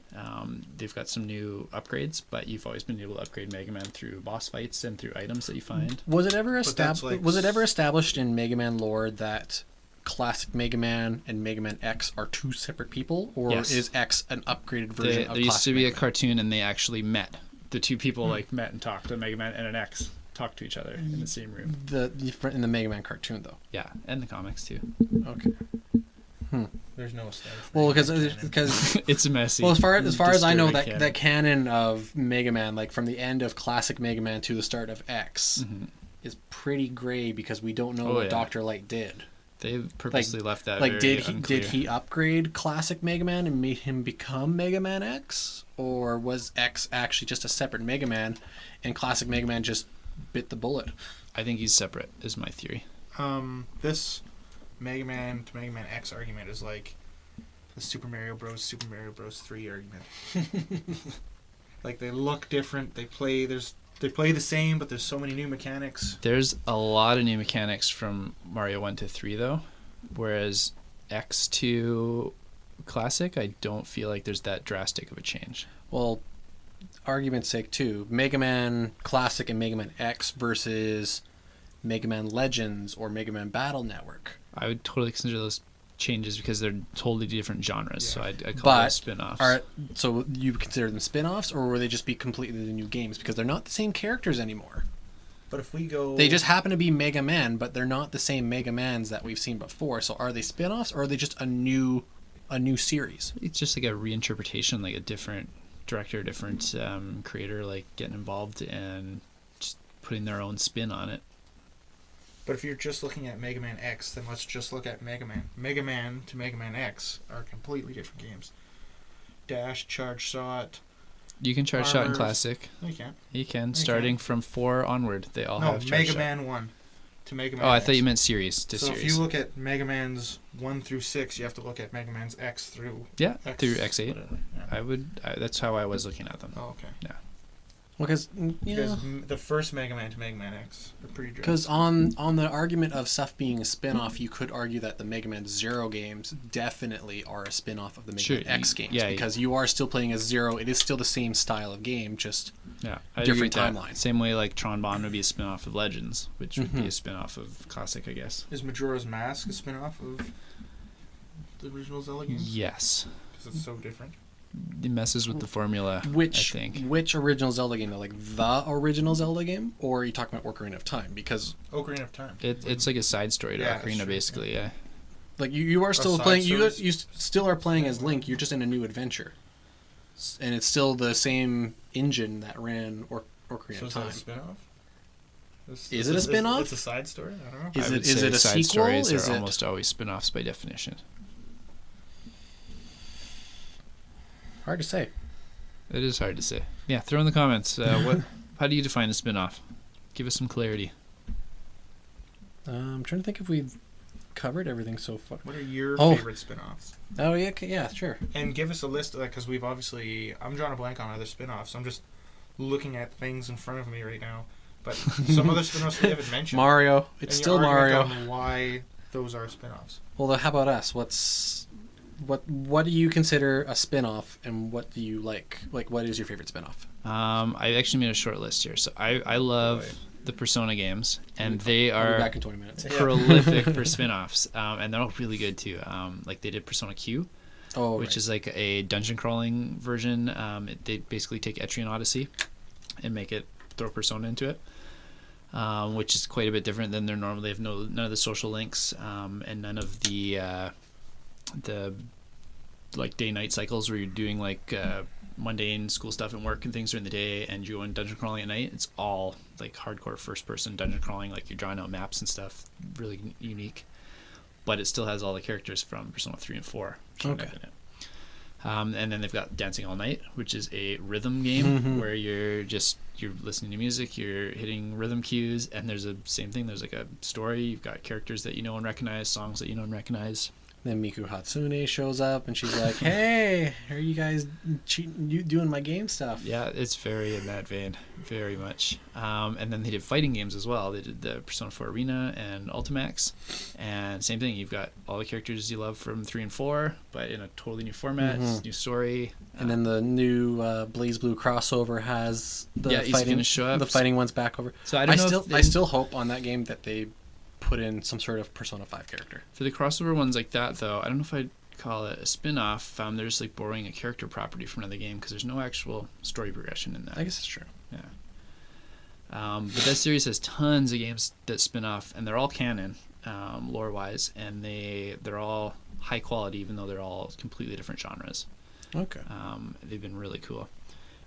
They've got some new upgrades, but you've always been able to upgrade Mega Man through boss fights and through items that you find. Was it ever But that's like established in Mega Man lore that classic Mega Man and Mega Man X are two separate people, or Yes. is X an upgraded version of There used classic to be Mega a Man? cartoon, and they actually met. The two people like met and talked. A Mega Man and an X talked to each other in the same room. In the Mega Man cartoon, though. Yeah, and the comics too. Okay. There's no established. Well, canon. because It's messy. well, as far as I know, Disturbing that canon of Mega Man, like from the end of classic Mega Man to the start of X, Mhm. is pretty gray because we don't know Oh, what yeah. Dr. Light did. They've purposely left that. Like, very did unclear. he upgrade classic Mega Man and made him become Mega Man X, or was X actually just a separate Mega Man, and classic Mega Man just bit the bullet? I think he's separate. Is my theory. This Mega Man to Mega Man X argument is like the Super Mario Bros. 3 argument. Like they look different. They play the same, but there's so many new mechanics. There's a lot of new mechanics from Mario 1 to 3 though, whereas X to Classic, I don't feel like there's that drastic of a change. Well, argument's sake too, Mega Man Classic and Mega Man X versus Mega Man Legends or Mega Man Battle Network. I would totally consider those changes because they're totally different genres, so Yeah. I'd call But those spin-offs. So you consider them spin-offs, or will they just be completely new games because they're not the same characters anymore? But if we go, They just happen to be Mega Man, but they're not the same Mega Mans that we've seen before. So are they spin-offs, or are they just a new series? It's just like a reinterpretation, like a different director, different creator, like getting involved and just putting their own spin on it. But if you're just looking at Mega Man X, then let's just look at Mega Man. Mega Man to Mega Man X are completely different games. Dash, Charge Shot. You can charge shot in Armors. Classic. No, you can't. You can, You starting from 4 onward. They all No, have charge Mega shot. Man 1. to Mega Man Oh, I X. thought you meant series to So series. if you look at Mega Man's 1 through 6, you have to look at Mega Man's X through yeah, X, through X8. whatever. Yeah. That's how I was looking at them. Oh, okay. Yeah. Because Because the first Mega Man to Mega Man X are pretty good. Because on the argument of stuff being a spin-off, you could argue that the Mega Man Zero games definitely are a spin-off of the Mega Man X games. yeah, because you are still playing as Zero. It is still the same style of game, just Yeah, I different agree with that. timeline. Same way like Tron Bond would be a spin-off of Legends, which would be Mhm. a spin-off of Classic, I guess. Is Majora's Mask a spin-off of the original Zelda game? Yes. Because it's so different. It messes with the formula, I Which think. which original Zelda game? Though? Like the original Zelda game, or are you talking about Ocarina of Time? Because Ocarina of Time. It's like a side story to Yeah, that's Ocarina, true, basically, yeah. like you are still side playing. stories? You still are playing as Link. You're just in a new adventure, and it's still the same engine that ran Ocarina So of is that Time. a spin-off? Is it a spin-off? It's a side story? I don't know. Is I it would is say it a side sequel? stories Is are it almost always spin-offs by definition. hard to say? It is hard to say. Yeah, throw in the comments. How do you define a spin-off? Give us some clarity. I'm trying to think if we've covered everything so far. What are your Oh. favorite spin-offs? Oh yeah, okay, yeah, sure. And give us a list of that, because we've obviously... I'm drawing a blank on other spin-offs. I'm just looking at things in front of me right now. But some other spin-offs we haven't mentioned. Mario. and It's your still Mario. argument on why those are spin-offs. Well, then how about us? What do you consider a spin-off, and what do you like? Like, what is your favorite spin-off? I actually made a short list here. So I love Boy. the Persona games, and they I'll be are back in 20 minutes. Yeah. prolific for spin-offs, and they're all really good too. Like they did Persona Q, Oh, which is like a dungeon crawling version. They basically take Etrian Odyssey and throw Persona into it, which is quite a bit different than they're normally. They have none of the social links, and none of the like day-night cycles where you're doing like mundane school stuff and work and things during the day, and you go in dungeon crawling at night. It's all like hardcore first-person dungeon crawling, like you're drawing out maps and stuff. Really unique, but it still has all the characters from Persona 3 and 4 showing Okay. up in it. And then they've got Dancing All Night, which is a rhythm game Mhm. where you're listening to music, you're hitting rhythm cues, and there's a same thing. There's like a story. You've got characters that you know and recognize, songs that you know and recognize. Then Miku Hatsune shows up, and she's like, "Hey, are you guys cheating? You doing my game stuff?" Yeah, it's very in that vein, very much. And then they did fighting games as well. They did the Persona 4 Arena and Ultimax, and same thing. You've got all the characters you love from 3 and 4, but in a totally new format, Mhm. new story. And then the new Blaze Blue crossover has the Yeah, he's fighting. gonna show up. The fighting one's back over. So I don't know. I still hope on that game that they put in some sort of Persona 5 character. For the crossover ones like that, though, I don't know if I'd call it a spin-off. They're just like borrowing a character property from another game because there's no actual story progression in that. I guess it's true. Yeah. But that series has tons of games that spin off, and they're all canon, lore-wise, and they're all high quality, even though they're all completely different genres. Okay. They've been really cool.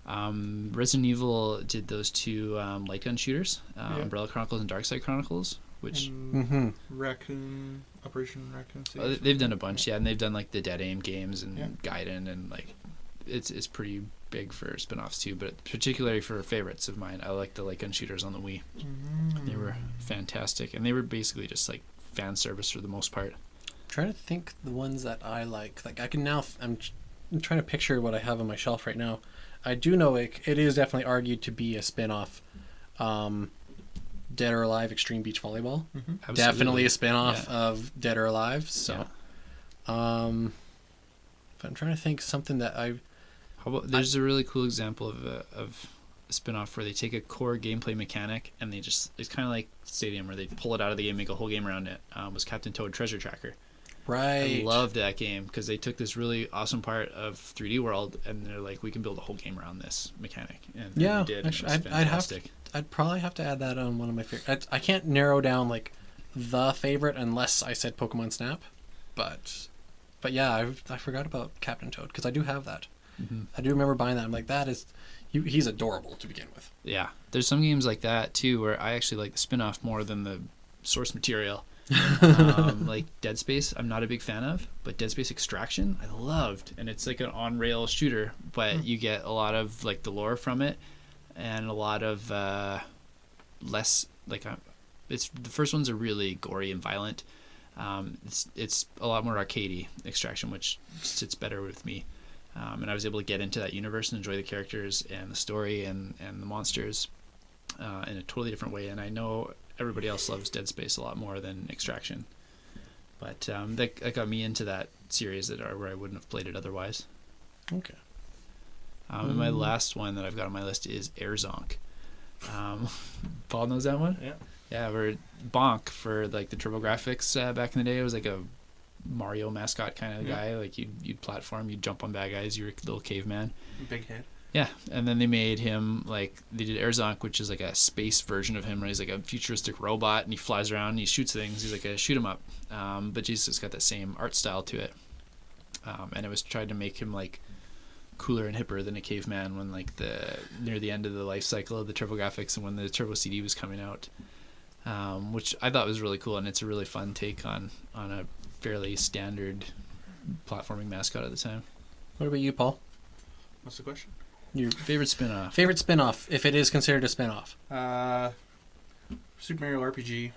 Resident Evil did those two light gun shooters, Yeah. Umbrella Chronicles and Darkside Chronicles, which And Operation Raccoon City. they've done a bunch, yeah, and they've done like the Dead Aim games and Yeah. Gaiden, and like it's pretty big for spin-offs too, but particularly for favorites of mine, I like the light gun shooters on the Wii. They were fantastic, and they were basically just like fan service for the most part. Trying to think the ones that I like. Like I can now. I'm trying to picture what I have on my shelf right now. I do know it is definitely argued to be a spin-off. Dead or Alive Extreme Beach Volleyball. Absolutely. Definitely a spin-off Yeah. of Dead or Alive. So, Yeah. if I'm trying to think something that I. How about, there's a really cool example of a spin-off where they take a core gameplay mechanic and it's kind of like Stadium, where they pull it out of the game, make a whole game around it. Was Captain Toad Treasure Tracker. Right. I loved that game because they took this really awesome part of 3D World and they're like, we can build a whole game around this mechanic. And Yeah, they did. And actually, it was fantastic. I'd probably have to add that on one of my favorite. I can't narrow down like the favorite unless I said Pokemon Snap, but yeah, I forgot about Captain Toad because I do have that. Mhm. I do remember buying that. I'm like, that is, he's adorable to begin with. Yeah, there's some games like that too where I actually like the spin-off more than the source material. Like Dead Space, I'm not a big fan of, but Dead Space Extraction, I loved, and it's like an on-rail shooter, but you get a lot of like the lore from it, and a lot of less like it's the first ones are really gory and violent. It's a lot more arcadey Extraction, which sits better with me. And I was able to get into that universe and enjoy the characters and the story and the monsters in a totally different way. And I know everybody else loves Dead Space a lot more than Extraction. But that got me into that series where I wouldn't have played it otherwise. Okay. And my last one that I've got on my list is Airzonk. Paul knows that one? Yeah. Yeah, where Bonk for like the TurboGrafx back in the day, it was like a Mario mascot kind of guy. Like you'd platform, you'd jump on bad guys, you're a little caveman. Big head. Yeah, and then they made him like they did Airzonk, which is like a space version of him, where he's like a futuristic robot and he flies around and he shoots things. He's like a shoot 'em up, but Jesus, it's got that same art style to it. And it was tried to make him like cooler and hipper than a caveman when like near the end of the life cycle of the TurboGrafx and when the Turbo CD was coming out, which I thought was really cool, and it's a really fun take on a fairly standard platforming mascot at the time. What about you, Paul? What's the question? Your favorite spin-off? Favorite spin-off, if it is considered a spin-off. Super Mario RPG.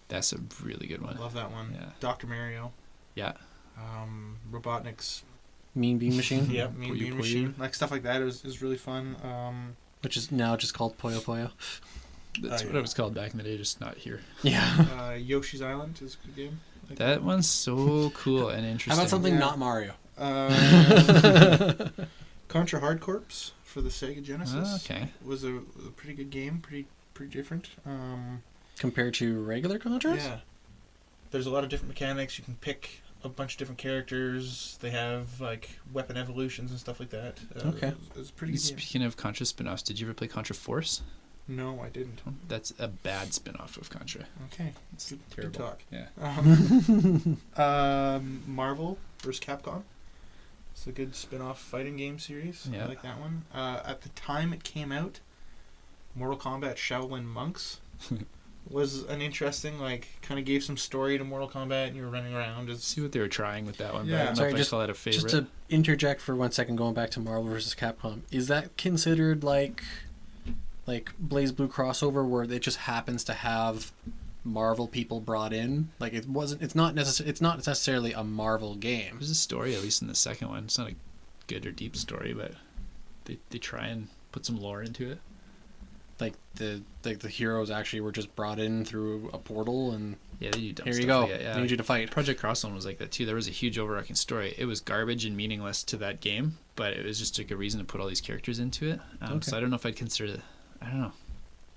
That's a really good one. Love that one. Yeah. Dr. Mario. Yeah. Robotnik's. Mean Bean Machine? Yeah, Mean Bean Machine. Like stuff like that is really fun. Which is now just called Puyo Puyo. That's what it was called back in the day, just not here. Yeah. Yoshi's Island is a good game. Like that one's so cool and interesting. How about something not Mario? Contra Hard Corps for the Sega Genesis. Okay. Was a pretty good game. Pretty different. Compared to regular Contras? Yeah. There's a lot of different mechanics. You can pick a bunch of different characters. They have like weapon evolutions and stuff like that. Okay. It's a pretty good game. Speaking of Contra spin-offs, did you ever play Contra Force? No, I didn't. That's a bad spin-off of Contra. Okay. It's Good terrible. talk. Yeah. Marvel vs. Capcom. It's a good spin-off fighting game series. Yeah. I like that one. At the time it came out, Mortal Kombat Shaolin Monks was an interesting, like, kind of gave some story to Mortal Kombat, and you were running around as... See what they were trying with that one, Yeah. but I don't Sorry, know if just- I call that a favorite. Just to interject for 1 second, going back to Marvel vs. Capcom, is that considered like Blaze Blue crossover where it just happens to have Marvel people brought in? Like it's not necessarily a Marvel game. There's a story, at least in the second one. It's not a good or deep story, but they try and put some lore into it. Like the heroes actually were just brought in through a portal, and Yeah, they do dumb here stuff you go. like that, yeah. I need you to fight. Project Crosszone was like that too. There was a huge overarching story. It was garbage and meaningless to that game, but it was just like a reason to put all these characters into it. Okay. So I don't know if I'd consider it. I don't know.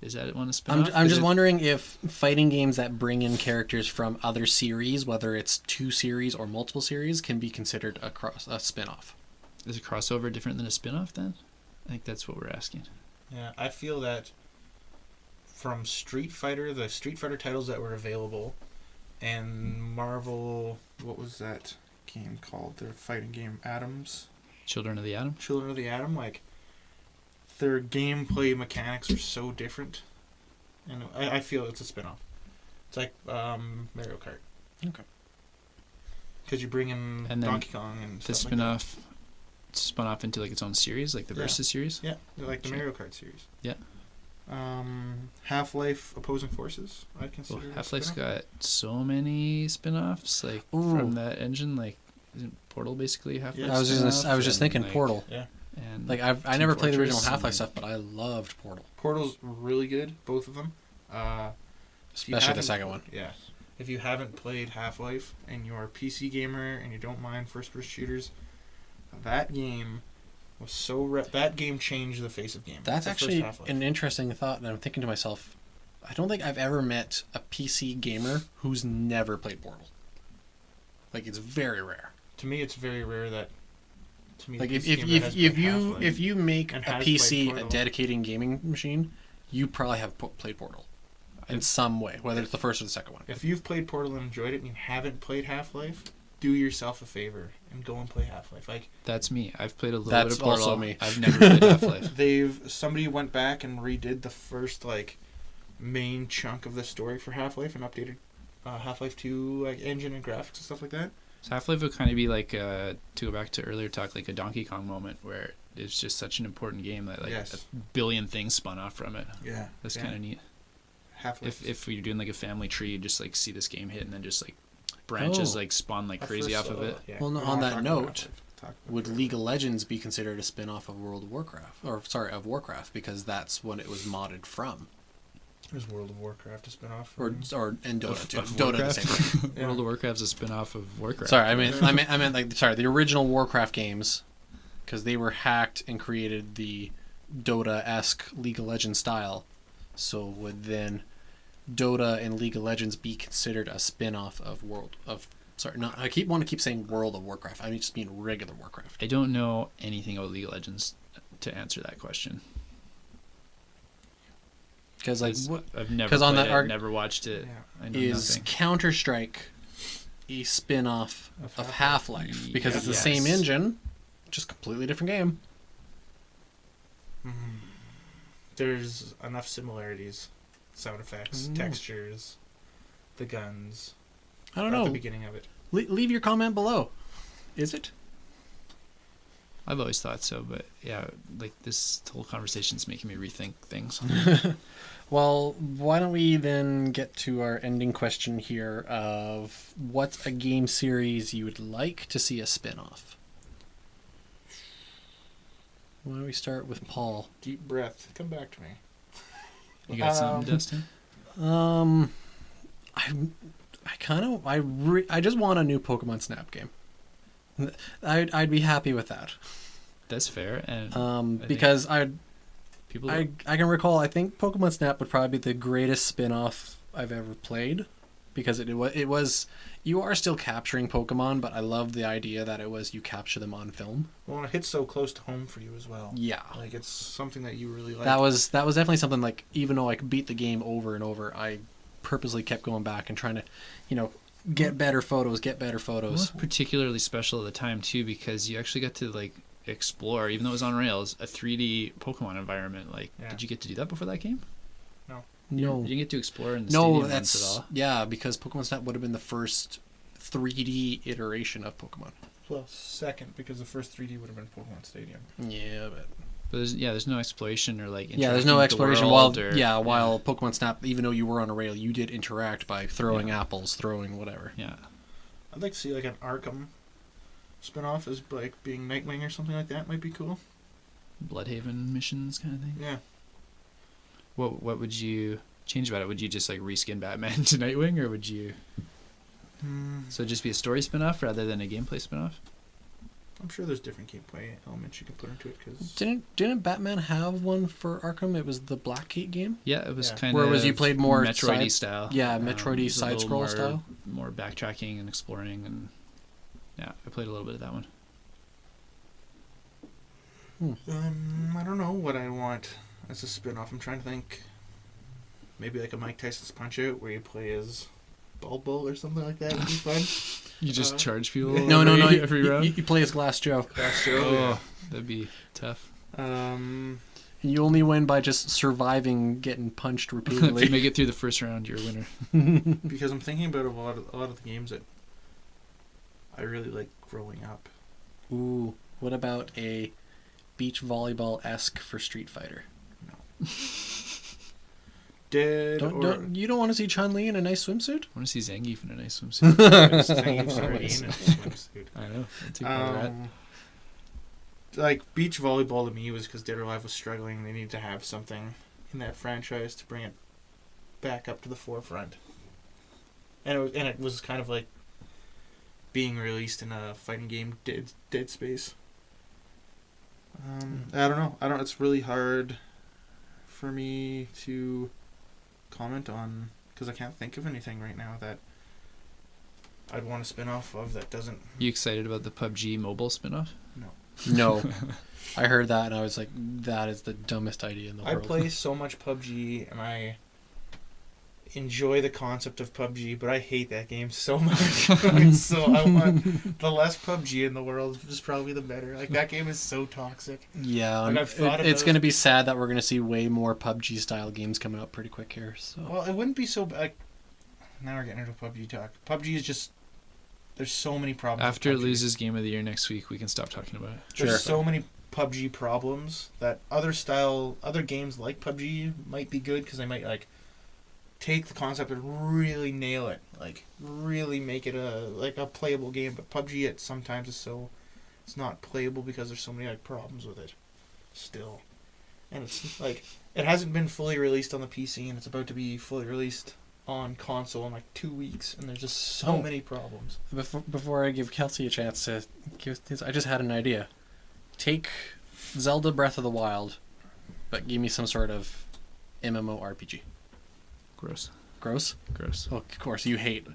Is that one a spin-off? I'm just wondering if fighting games that bring in characters from other series, whether it's 2 series or multiple series, can be considered a spin-off. Is a crossover different than a spin-off then? I think that's what we're asking. Yeah, I feel that from Street Fighter, the Street Fighter titles that were available, and Marvel, what was that game called? Their fighting game, Atoms? Children of the Atom? Children of the Atom, like, their gameplay mechanics are so different. And I feel it's a spin-off. It's like Mario Kart. Okay. Because you bring in And then Donkey Kong and The stuff spin-off spun off into like its own series, like the Yeah. Versus series? like that. Yeah, they're like the Sure. Mario Kart series. Yeah. Half-Life Opposing Forces, I'd consider Well, it a Half-Life's spin-off. got so many spin-offs, like Ooh. from that engine, like isn't Portal basically Half-Life? Yeah. I was spin-off? just And, thinking like, Portal. Yeah. And Like I Team never played the original Fortress Half-Life and- stuff, but I loved Portal, Portal's really good, both of them. especially the second one. Yeah. If you haven't played Half-Life and you're a PC gamer and you don't mind first-person shooters, that game was so... that game changed the face of gaming. That's The first actually Half-Life. an interesting thought, and I'm thinking to myself, I don't think I've ever met a PC gamer who's never played Portal. Like, it's very rare. To me, it's very rare that... To me, Like, the if PC gamer has played Half-Life. if you make a and has PC played a Portal. dedicated gaming machine, you probably have played Portal in some way, whether it's the first or the second one. If you've played Portal and enjoyed it and you haven't played Half-Life, do yourself a favor and go and play Half-Life. Like, That's me. I've played a little That's bit of Portal. also me. I've never played Half-Life. somebody went back and redid the first, like, main chunk of the story for Half-Life and updated Half-Life 2 like engine and graphics and stuff like that. So Half-Life would kind of be like, to go back to earlier talk, like a Donkey Kong moment where it's just such an important game that like Yes. a billion things spun off from it. Yeah. That's kind of neat. Half-Life. if you're doing like a family tree, you just like see this game hit and then just like branches Oh. like spawn like At crazy first, off of it. yeah. Well, no, We on don't that talk about note, Half-Life. Talk about would Half-Life. League of Legends be considered a spin-off of World of Warcraft? Or, sorry, of Warcraft, because that's what it was modded from. Is World of Warcraft a spin-off? And Dota, Of- too. of Dota, the same thing. Warcraft? World of Warcraft's a spin-off of Warcraft. Sorry, I meant like, sorry, the original Warcraft games, because they were hacked and created the Dota-esque League of Legends style. So would then Dota and League of Legends be considered a spin-off of I want to keep saying World of Warcraft. I just mean regular Warcraft. I don't know anything about League of Legends to answer that question. Because like, 'Cause what I've never 'cause on played that it, arc- never watched it. Yeah. I know is nothing. Counter-Strike a spin-off of Half-Life? Because it's the same Yes. engine, just completely different game. There's enough similarities. Sound effects, textures, the guns. I don't At know. the beginning of it. Leave your comment below. Is it? I've always thought so, but yeah, like this whole conversation's making me rethink things. Well, why don't we then get to our ending question here of what's a game series you would like to see a spin-off? Why don't we start with Paul? Deep breath. Come back to me. You got something, Dustin? I just want a new Pokemon Snap game. I'd be happy with that. That's fair, and think Because people. I can recall, I think Pokemon Snap would probably be the greatest spin-off I've ever played, because it was you are still capturing Pokemon, but I love the idea that it was you capture them on film. Well, it hits so close to home for you as well. Yeah. Like, it's something that you really like. That was definitely something, like, even though I could beat the game over and over, I purposely kept going back and trying to, get better photos. It was particularly special at the time too, because you actually got to like explore, even though it was on rails, a 3D Pokemon environment. Like, Yeah. did you get to do that before that game? No. You didn't get to explore in the No, stadium once that's at all. yeah, because Pokemon Snap would have been the first 3D iteration of Pokemon. Well, second, because the first 3D would have been Pokemon Stadium. Yeah, but But there's no exploration or like yeah, there's no interacting with the exploration. world While Pokemon Snap, even though you were on a rail, you did interact by throwing apples, throwing whatever. yeah. I'd like to see, like, an Arkham spin-off as, like, being Nightwing or something like that might be cool. Bloodhaven missions kind of thing. Yeah. What would you change about it? Would you just like reskin Batman to Nightwing, or would you so it'd just be a story spin-off rather than a gameplay spin-off? I'm sure there's different gameplay elements you can put into it, because... Didn't Batman have one for Arkham? It was the Blackgate game. Yeah, it was Yeah. kind Where of was you played more Metroid-y side- style. Yeah, Metroid-y it was a little side-scroll more- style. More backtracking and exploring, and yeah, I played a little bit of that one. I don't know what I want as a spin-off. I'm trying to think. Maybe like a Mike Tyson's Punch-Out where you play as Bald Bull or something like that would be fun. You just charge people. No. every round. You play as Glass Joe. That's true. Oh, that'd be tough. You only win by just surviving getting punched If you repeatedly. make it through the first round, you're a winner. Because I'm thinking about a lot of the games that I really like growing up. Ooh, what about a beach volleyball-esque for Street Fighter? You don't want to see Chun-Li in a nice swimsuit? I want to see Zangief in a nice swimsuit. I know. I'd take all that. Like beach volleyball to me was because Dead or Alive was struggling. They needed to have something in that franchise to bring it back up to the forefront. And it was kind of like being released in a fighting game, Dead Space. I don't know. It's really hard for me to comment on, because I can't think of anything right now that I'd want to spin off of that doesn't. You excited about the PUBG mobile spin-off? No. I heard that and I was like, that is the dumbest idea in the world. I play so much PUBG and I enjoy the concept of PUBG, but I hate that game so much. So I want the less PUBG in the world is probably the better. Like, that game is so toxic. Yeah, Like, I've thought it's about- going to be sad that we're going to see way more PUBG-style games coming out pretty quick here. So. Well, it wouldn't be so bad. Like, now we're getting into PUBG talk. PUBG is just, there's so many problems. with After it PUBG. loses Game of the Year next week, we can stop talking about it. There's so many PUBG problems that other games like PUBG might be good because they might like take the concept and really nail it, like really make it a playable game. But PUBG, it sometimes is so it's not playable because there's so many like problems with it still, and it's like it hasn't been fully released on the PC, and it's about to be fully released on console in like 2 weeks, and there's just so many problems. Before I give Kelsey a chance to give this, I just had an idea. Take Zelda Breath of the Wild, but give me some sort of MMORPG. Gross. Gross? Gross. Well, of course, you hate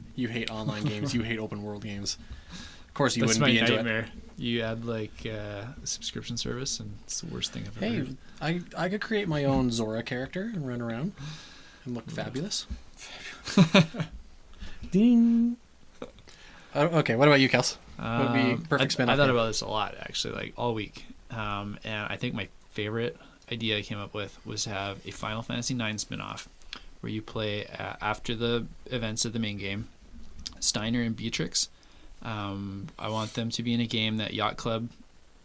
online games. You hate open world games. Of course, you That's wouldn't my be into nightmare. it. You add like a subscription service, and it's the worst thing I've ever heard. Hey, I could create my own Zora character and run around and look fabulous. Ding. Okay, what about you, Kels? What would be perfect spin-off I thought game? about this a lot, actually, like all week. And I think my favorite idea I came up with was to have a Final Fantasy IX spin-off where you play after the events of the main game, Steiner and Beatrix. I want them to be in a game that Yacht Club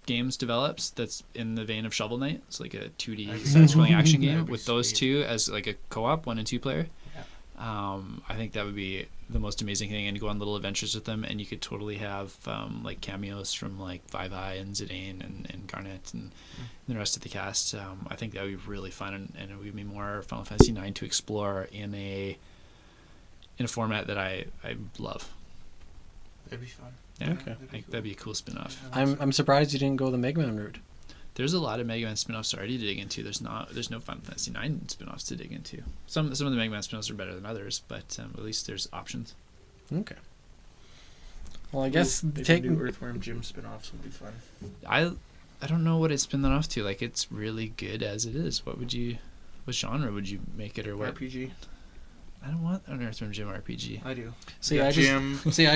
Games develops that's in the vein of Shovel Knight. It's like a 2D side-scrolling action game with those two as like a co-op 1 and 2 player. I think that would be the most amazing thing, and you go on little adventures with them, and you could totally have like cameos from like Five Eye and Zidane and Garnet and the rest of the cast. I think that would be really fun, and it would be more Final Fantasy IX to explore in a format that I love. That'd be fun. Yeah, Okay. I think that'd be a cool spin-off. I'm surprised you didn't go the Mega Man route. There's a lot of Mega Man spin-offs already to dig into. There's no Final Fantasy IX spin-offs to dig into. Some of the Mega Man spin-offs are better than others, but at least there's options. Okay. Well, I guess Maybe take new Earthworm Jim spin-offs would be fun. I don't know what it's spin that off to. Like, it's really good as it is. What genre would you make it, or what? RPG. I don't want an Earthworm Jim RPG. I do. See, I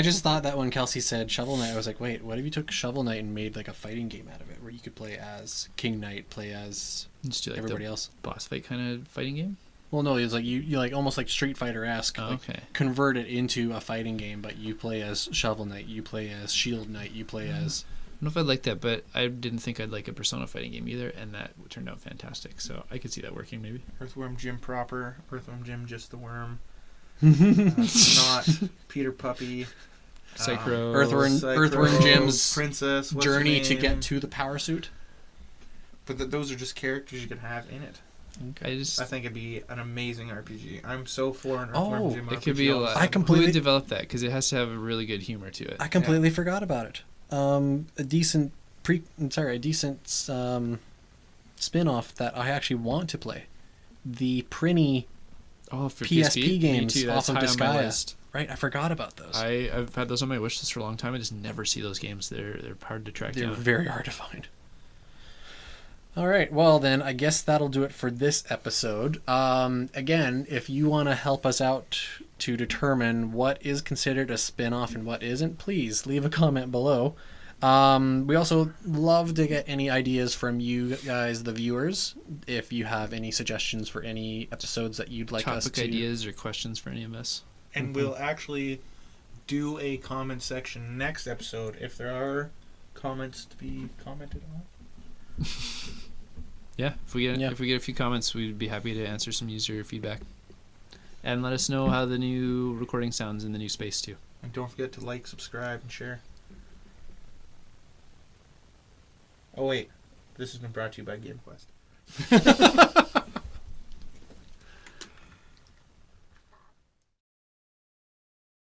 just thought that when Kelsey said Shovel Knight, I was like, wait, what if you took Shovel Knight and made like a fighting game out of it, where you could play as King Knight, play as Just do like everybody the else? boss fight kind of fighting game. Well, no, it was like you like almost like Street Fighter-esque. Oh, like, okay. convert it into a fighting game, but you play as Shovel Knight, you play as Shield Knight, you play as. I don't know if I'd like that, but I didn't think I'd like a Persona fighting game either, and that turned out fantastic. So I could see that working maybe. Earthworm Jim proper. Earthworm Jim just the worm. Not Peter Puppy. Psychro. Earthworm Jim's Princess. What's journey her to name? get to the power suit. But those are just characters you could have in it. I think it'd be an amazing RPG. I'm so for an Earthworm Jim RPG. It could be a lot. I completely- Who would develop that? Because it has to have a really good humor to it. I completely forgot about it. A decent spin-off that I actually want to play. The Prinny For PSP games Me too. That's off of high on my Disgaea. list. Right, I forgot about those. I've had those on my wish list for a long time. I just never see those games. They're hard to track They're down. very hard to find. All right, well then, I guess that'll do it for this episode. Again, if you want to help us out to determine what is considered a spin-off and what isn't, please leave a comment below. We also love to get any ideas from you guys, the viewers. If you have any suggestions for any episodes that you'd like us to... Topic ideas or questions for any of us. And we'll actually do a comment section next episode if there are comments to be commented on. Yeah, if we get a few comments, we'd be happy to answer some user feedback. And let us know how the new recording sounds in the new space too. And don't forget to like, subscribe, and share. Oh wait, this has been brought to you by GameQuest.